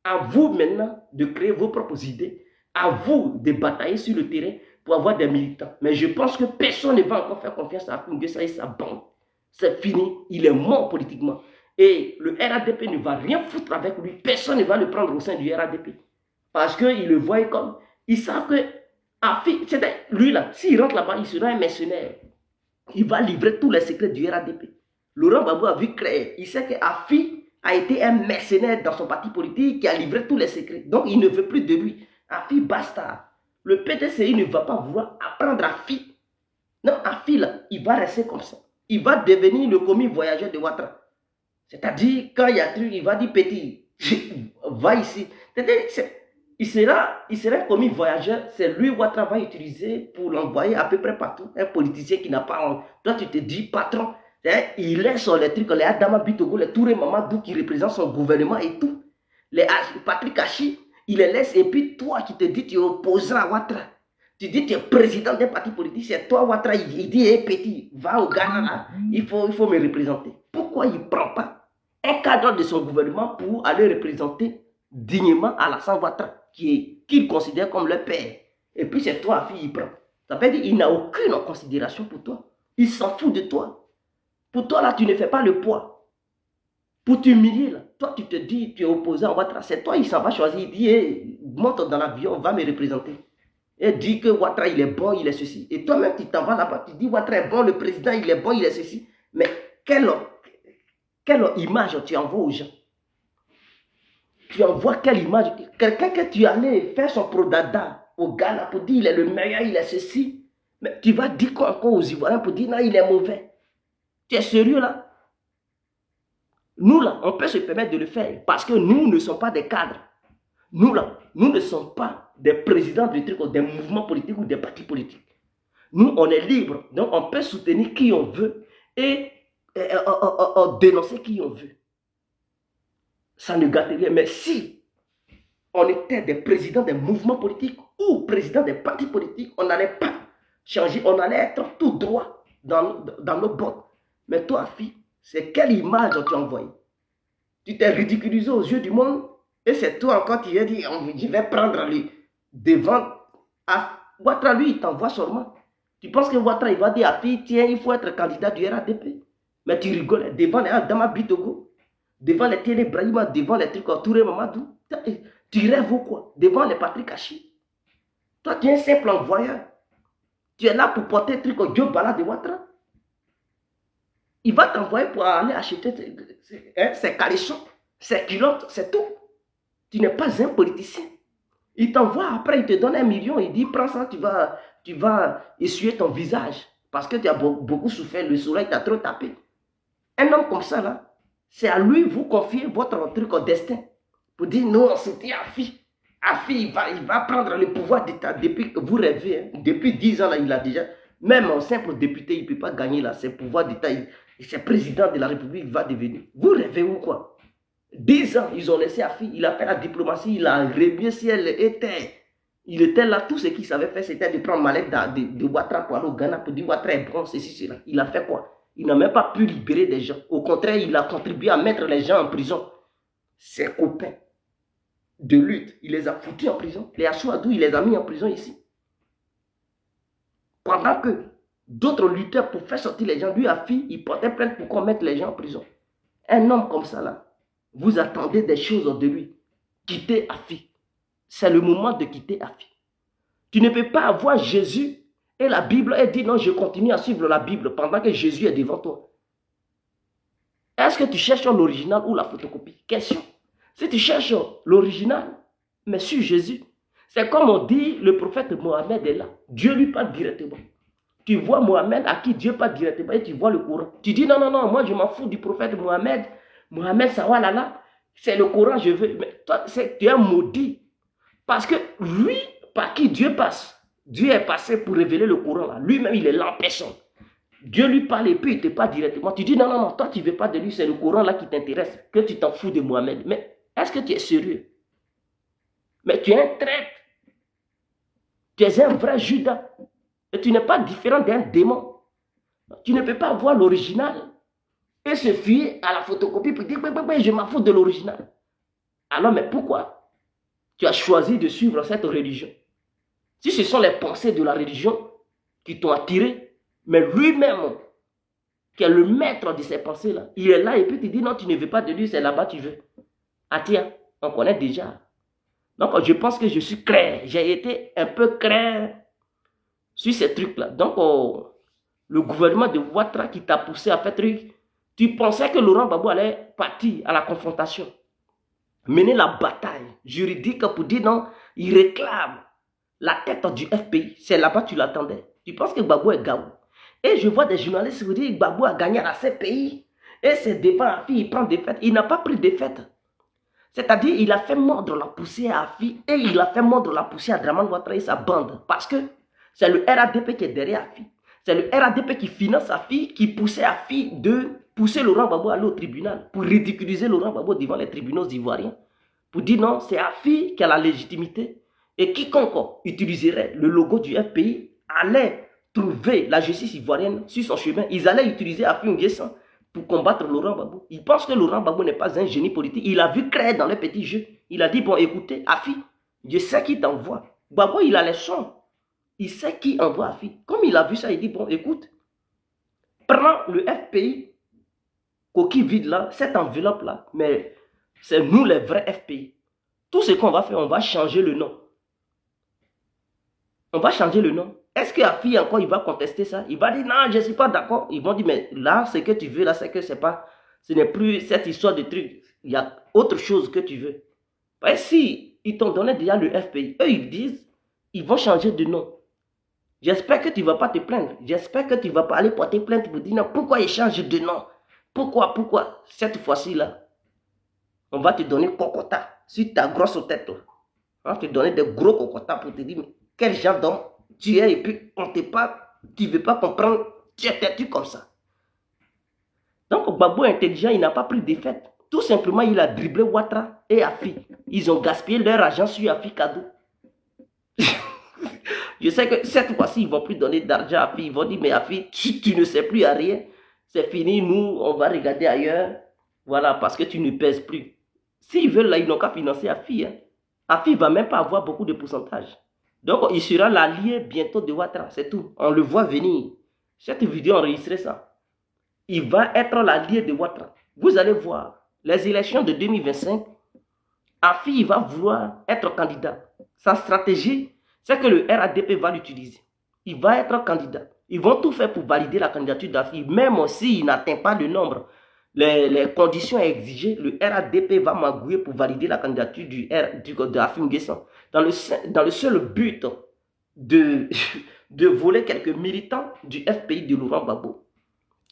À vous maintenant de créer vos propres idées. À vous de batailler sur le terrain pour avoir des militants. Mais je pense que personne ne va encore faire confiance à Afin N'Guessan et sa bande. C'est fini. Il est mort politiquement. Et le RADP ne va rien foutre avec lui. Personne ne va le prendre au sein du RADP. Parce qu'ils le voient comme... Ils savent que Afi, lui là, s'il rentre là-bas, il sera un mercenaire. Il va livrer tous les secrets du RADP. Laurent Gbagbo a vu créer. Il sait que Afi a été un mercenaire dans son parti politique qui a livré tous les secrets. Donc il ne veut plus de lui. Afi, basta. Le PTCI ne va pas vouloir apprendre Afi. Non, Afi là, il va rester comme ça. Il va devenir le commis voyageur de Ouattara. C'est-à-dire, quand il y a truc, il va dire petit, va ici. il sera commis voyageur. C'est lui Ouattara va utiliser pour l'envoyer à peu près partout. Un politicien qui n'a pas honte. Toi, tu te dis, patron, il laisse les trucs, les Adama Bitogo, les Touré Mamadou qui représentent son gouvernement et tout. Les Patrick Hachi, il les laisse. Et puis toi qui te dis, tu es opposant à Ouattara. Tu dis, tu es président d'un parti politique. C'est toi, Ouattara. Il dit, hé, petit, va au Ghana, là. Il faut me représenter. Pourquoi il ne prend pas un cadre de son gouvernement pour aller représenter dignement Alassane Ouattara, qu'il considère comme le père? Et puis c'est toi, fille, il prend. Ça veut dire qu'il n'a aucune considération pour toi. Il s'en fout de toi. Pour toi, là, tu ne fais pas le poids. Pour t'humilier, là, toi, tu te dis, tu es opposé à Ouattara. C'est toi, il s'en va choisir. Il dit, hey, monte dans l'avion, va me représenter. Et dit que Ouattara, il est bon, il est ceci. Et toi-même, tu t'en vas là-bas, tu dis, Ouattara est bon, le président, il est bon, il est ceci. Mais quelle image tu envoies aux gens? Tu envoies quelle image? Quelqu'un que tu allais faire son prodada au Ghana pour dire, il est le meilleur, il est ceci. Mais tu vas dire quoi encore aux Ivoiriens pour dire, non, il est mauvais. Tu es sérieux là? Nous là, on peut se permettre de le faire parce que nous ne sommes pas des cadres. Nous là, nous ne sommes pas des présidents de trucs, des mouvements politiques ou des partis politiques. Nous, on est libre. Donc, on peut soutenir qui on veut et dénoncer qui on veut. Ça ne gâte rien. Mais si on était des présidents des mouvements politiques ou présidents des partis politiques, on n'allait pas changer, on allait être tout droit dans nos bottes. Mais toi, fille, c'est quelle image tu as envoyée? Tu t'es ridiculisé aux yeux du monde et c'est toi encore qui as dit, je vais prendre lui devant. Ouattara, lui, il t'envoie seulement. Tu penses que Ouattara, il va dire à fille, tiens, il faut être candidat du RADP. Mais tu rigoles devant les Adama Bitogo, devant les Tiene Brahima, devant les trucs Touré Mamadou. Tu rêves ou quoi? Devant les Patrick Hachi. Toi, tu es un simple envoyeur. Tu es là pour porter un truc au Dieu Bala de Ouattara. Il va t'envoyer pour aller acheter ses caleçons, ses culottes, c'est tout. Tu n'es pas un politicien. Il t'envoie après, il te donne 1 million, il dit, prends ça, tu vas essuyer ton visage. Parce que tu as beaucoup souffert, le soleil t'a trop tapé. Un homme comme ça, là, c'est à lui, vous confier votre truc au destin. Pour dire, non, c'était Afi. Afi, il va prendre le pouvoir d'État depuis que vous rêvez. Hein. Depuis 10 ans, là, il a déjà, même un simple député, il ne peut pas gagner là, ses pouvoirs d'État. C'est président de la République, il va devenir. Vous rêvez ou quoi? 10 ans, ils ont laissé Afi, il a fait la diplomatie, il a remué ciel et terre. Il était là, tout ce qu'il savait faire, c'était de prendre mallette de Ouattara pour aller au Ghana pour dire Ouattara est bon, ceci, cela. Il a fait quoi? Il n'a même pas pu libérer des gens. Au contraire, il a contribué à mettre les gens en prison. Ses copains de lutte, il les a foutus en prison. Les Assouadou, il les a mis en prison ici. Pendant que d'autres lutteurs pour faire sortir les gens, lui, Afi, il portait plainte pour qu'on mette les gens en prison. Un homme comme ça, là, vous attendez des choses de lui. Quittez Afi. C'est le moment de quitter Afi. Tu ne peux pas avoir Jésus et la Bible et dire non, je continue à suivre la Bible pendant que Jésus est devant toi. Est-ce que tu cherches l'original ou la photocopie? Question. Si tu cherches l'original, mais sur Jésus, c'est comme on dit, le prophète Mohammed est là. Dieu lui parle directement. Tu vois Mohammed à qui Dieu parle directement et tu vois le Coran. Tu dis non, non, non, moi je m'en fous du prophète Mohammed. Mohammed Sawalala, c'est le Coran, je veux. Mais toi, tu es un maudit. Parce que lui, par qui Dieu passe, Dieu est passé pour révéler le Coran là. Lui-même, il est là en personne. Dieu lui parle et puis il ne te parle directement. Tu dis non, non, non, toi tu ne veux pas de lui, c'est le Coran là qui t'intéresse, que tu t'en fous de Mohammed. Mais est-ce que tu es sérieux? Mais tu es un traître. Tu es un vrai Judas. Et tu n'es pas différent d'un démon. Tu ne peux pas voir l'original et se fier à la photocopie pour dire je m'en fous de l'original. Alors, mais pourquoi tu as choisi de suivre cette religion? Si ce sont les pensées de la religion qui t'ont attiré, mais lui-même, qui est le maître de ces pensées-là, il est là et puis tu dis non, tu ne veux pas de lui, c'est là-bas tu veux. Ah tiens, on connaît déjà. Donc, je pense que je suis clair. J'ai été un peu clair sur ces trucs-là. Donc, le gouvernement de Ouattara qui t'a poussé à faire truc, tu pensais que Laurent Gbagbo allait partir à la confrontation, mener la bataille juridique pour dire non, il réclame la tête du FPI. C'est là-bas que tu l'attendais. Tu penses que Gbagbo est Gao. Et je vois des journalistes vous dire que Gbagbo a gagné à la CPI. Et c'est devant la fille, il prend défaite. Il n'a pas pris défaite. C'est-à-dire, il a fait mordre la poussière à Afi et il a fait mordre la poussière à Dramane Ouattara et sa bande. Parce que c'est le RADP qui est derrière Afi. C'est le RADP qui finance Afi, qui poussait Afi de pousser Laurent Gbagbo à aller au tribunal pour ridiculiser Laurent Gbagbo devant les tribunaux ivoiriens. Pour dire non, c'est Afi qui a la légitimité. Et quiconque utiliserait le logo du FPI allait trouver la justice ivoirienne sur son chemin. Ils allaient utiliser Afi N'Guessan pour combattre Laurent Gbagbo. Il pense que Laurent Gbagbo n'est pas un génie politique. Il a vu clair dans les petits jeux. Il a dit, bon, écoutez, Afi, je sais qui t'envoie. Gbagbo, il a les sons. Il sait qui envoie Afi. Comme il a vu ça, il dit, bon, écoute, prends le FPI, coquille vide là, cette enveloppe-là, mais c'est nous les vrais FPI. Tout ce qu'on va faire, on va changer le nom. On va changer le nom. Est-ce que Afi encore, il va contester ça? Il va dire, non, je ne suis pas d'accord. Ils vont dire, mais là, ce que tu veux, là, c'est que c'est pas, ce n'est plus cette histoire de truc. Il y a autre chose que tu veux. Parce que si ils t'ont donné déjà le FPI, eux, ils disent, ils vont changer de nom. J'espère que tu ne vas pas te plaindre. J'espère que tu ne vas pas aller porter plainte pour dire, non, pourquoi ils changent de nom? Pourquoi cette fois-ci, là, on va te donner cocota sur ta grosse tête. On va te donner des gros cocotas pour te dire, mais quel genre d'homme tu es et puis on te parle, tu ne veux pas comprendre, tu es têtu comme ça. Donc Gbagbo intelligent, il n'a pas pris défaite. Tout simplement, il a dribblé Ouattara et Afi. Ils ont gaspillé leur argent sur Afi Cadeau. Je sais que cette fois-ci, ils ne vont plus donner d'argent à Afi. Ils vont dire, mais Afi, tu ne sais plus à rien. C'est fini, nous, on va regarder ailleurs. Voilà, parce que tu ne pèses plus. S'ils veulent, là, ils n'ont qu'à financer Afi. Hein. Afi ne va même pas avoir beaucoup de pourcentage. Donc, il sera l'allié bientôt de Ouattara, c'est tout. On le voit venir. Cette vidéo enregistrée ça. Il va être l'allié de Ouattara. Vous allez voir, les élections de 2025, Afi va vouloir être candidat. Sa stratégie, c'est que le RADP va l'utiliser. Il va être candidat. Ils vont tout faire pour valider la candidature d'Afi, même s'il n'atteint pas le nombre. Les conditions exigées, le RADP va magouiller pour valider la candidature de Afi N'Guessan. Dans le seul but de voler quelques militants du FPI de Laurent Gbagbo,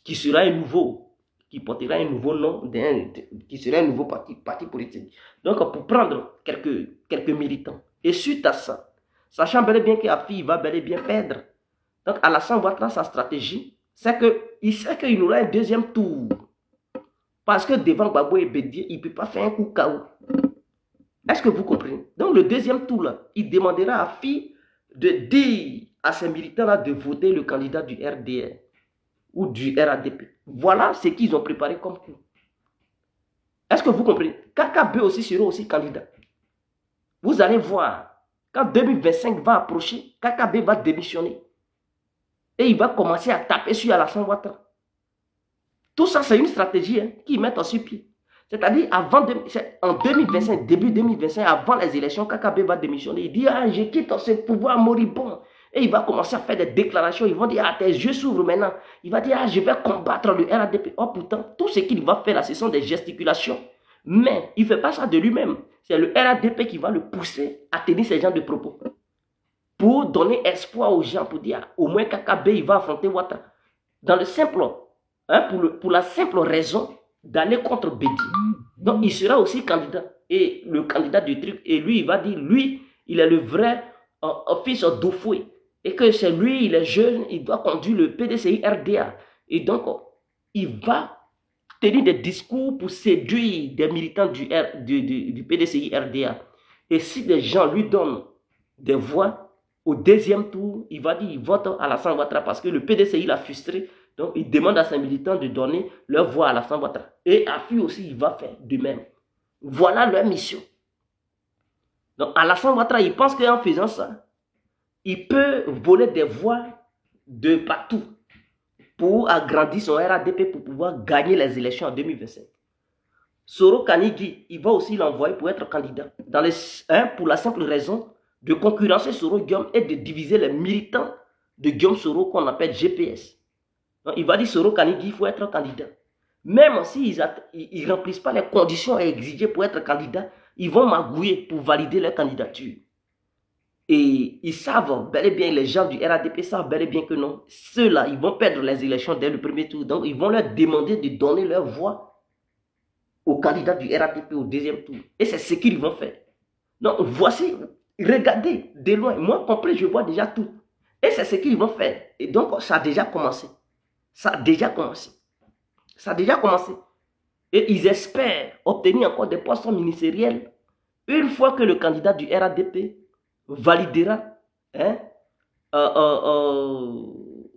qui sera un nouveau, qui portera un nouveau nom, qui sera un nouveau parti politique. Donc, pour prendre quelques militants. Et suite à ça, sachant bel et bien qu'Afi va bel et bien perdre, donc Alassane Ouattara, sa stratégie, c'est qu'il sait qu'il aura un deuxième tour. Parce que devant Gbagbo et Bédié, il ne peut pas faire un coup KO. Est-ce que vous comprenez? Donc le deuxième tour, là, il demandera à Afi de dire à ces militants-là de voter le candidat du RDR ou du RADP. Voilà ce qu'ils ont préparé comme coup. Est-ce que vous comprenez? KKB aussi sera aussi candidat. Vous allez voir, quand 2025 va approcher, KKB va démissionner. Et il va commencer à taper sur Alassane Ouattara. Tout ça, c'est une stratégie qu'ils mettent en pied. C'est-à-dire, en 2025, début 2025, avant les élections, KKB va démissionner. Il dit, ah, je quitte ce pouvoir moribond. Et il va commencer à faire des déclarations. Ils vont dire, ah, tes yeux s'ouvrent maintenant. Il va dire, ah, je vais combattre le RADP. Oh, pourtant, tout ce qu'il va faire là, ce sont des gesticulations. Mais il ne fait pas ça de lui-même. C'est le RADP qui va le pousser à tenir ce genre de propos. Pour donner espoir aux gens, pour dire, ah, au moins KKB, il va affronter Ouattara. Dans le simple, pour la simple raison d'aller contre Bédié. Donc, il sera aussi candidat. Et le candidat du truc, et lui, il va dire, lui, il est le vrai fils d'Ofoué. Et que c'est lui, il est jeune, il doit conduire le PDCI RDA. Et donc, il va tenir des discours pour séduire des militants du PDCI RDA. Et si des gens lui donnent des voix, au deuxième tour, il va dire, il vote à Alassane Ouattara parce que le PDCI l'a frustré. Donc, il demande à ses militants de donner leur voix à Alassane Ouattara. Et Afi aussi, il va faire de même. Voilà leur mission. Donc, Alassane Ouattara, il pense qu'en faisant ça, il peut voler des voix de partout pour agrandir son RADP pour pouvoir gagner les élections en 2025. Soro Kanigui, il va aussi l'envoyer pour être candidat. Pour la simple raison de concurrencer Soro Guillaume et de diviser les militants de Guillaume Soro qu'on appelle GPS. Donc, il va dire Soro Kanigui, il faut être candidat. Même s'ils ne remplissent pas les conditions exigées pour être candidat, ils vont magouiller pour valider leur candidature. Et ils savent bel et bien, les gens du RADP savent bel et bien que non. Ceux-là, ils vont perdre les élections dès le premier tour. Donc, ils vont leur demander de donner leur voix au candidat du RATP au deuxième tour. Et c'est ce qu'ils vont faire. Donc, voici, regardez de loin. Moi, complet, je vois déjà tout. Et c'est ce qu'ils vont faire. Et donc, ça a déjà commencé. Ça a déjà commencé. Ça a déjà commencé. Et ils espèrent obtenir encore des postes ministériels une fois que le candidat du RADP validera hein,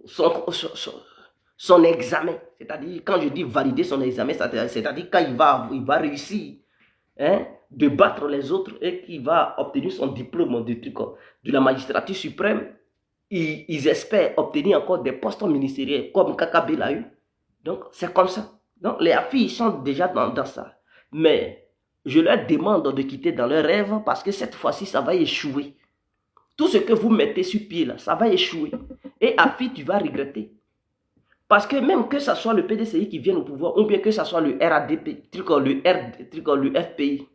son examen. C'est-à-dire, quand je dis valider son examen, c'est-à-dire quand il va réussir hein, de battre les autres et qu'il va obtenir son diplôme de la magistrature suprême, ils espèrent obtenir encore des postes ministériels comme Kakabe l'a eu. Donc, c'est comme ça. Donc, les filles sont déjà dans ça. Mais je leur demande de quitter dans leurs rêves parce que cette fois-ci, ça va échouer. Tout ce que vous mettez sur pied, là, ça va échouer. Et Afi, tu vas regretter. Parce que même que ce soit le PDCI qui vienne au pouvoir, ou bien que ce soit le RADP, le FPI,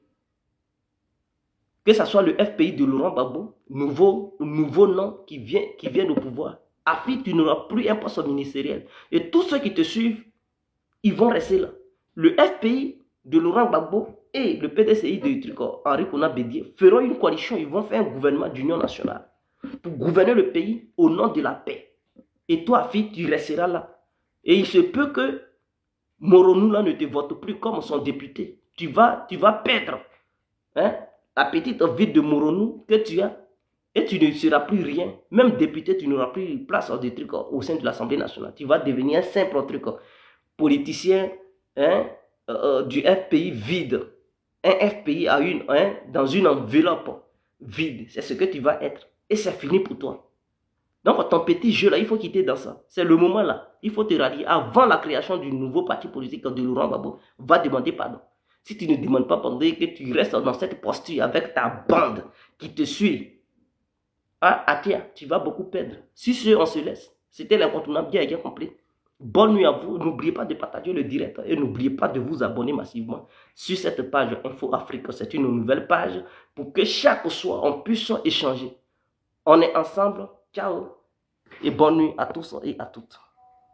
que ce soit le FPI de Laurent Gbagbo, nouveau nom qui vient au pouvoir, Afi, tu n'auras plus un poste ministériel. Et tous ceux qui te suivent, ils vont rester là. Le FPI de Laurent Gbagbo et le PDCI de Henri Konan Bédié feront une coalition, ils vont faire un gouvernement d'union nationale pour gouverner le pays au nom de la paix. Et toi, Afi, tu resteras là. Et il se peut que Moronou là ne te vote plus comme son député. Tu vas perdre hein, la petite ville de Moronou que tu as et tu ne seras plus rien. Même député, tu n'auras plus place au sein de l'Assemblée nationale. Tu vas devenir un simple politicien hein, du FPI vide. Un FPI dans une enveloppe vide. C'est ce que tu vas être. Et c'est fini pour toi. Donc, ton petit jeu là, il faut quitter dans ça. C'est le moment là. Il faut te rallier. Avant la création du nouveau parti politique de Laurent Gbagbo, va demander pardon. Si tu ne demandes pas pardon et que tu restes dans cette posture avec ta bande qui te suit, hein, Atia, tu vas beaucoup perdre. Si on se laisse, c'était l'incontournable bien compris. Bonne nuit à vous. N'oubliez pas de partager le direct et n'oubliez pas de vous abonner massivement sur cette page Info Afrique. C'est une nouvelle page pour que chaque soir on puisse échanger. On est ensemble. Ciao et bonne nuit à tous et à toutes.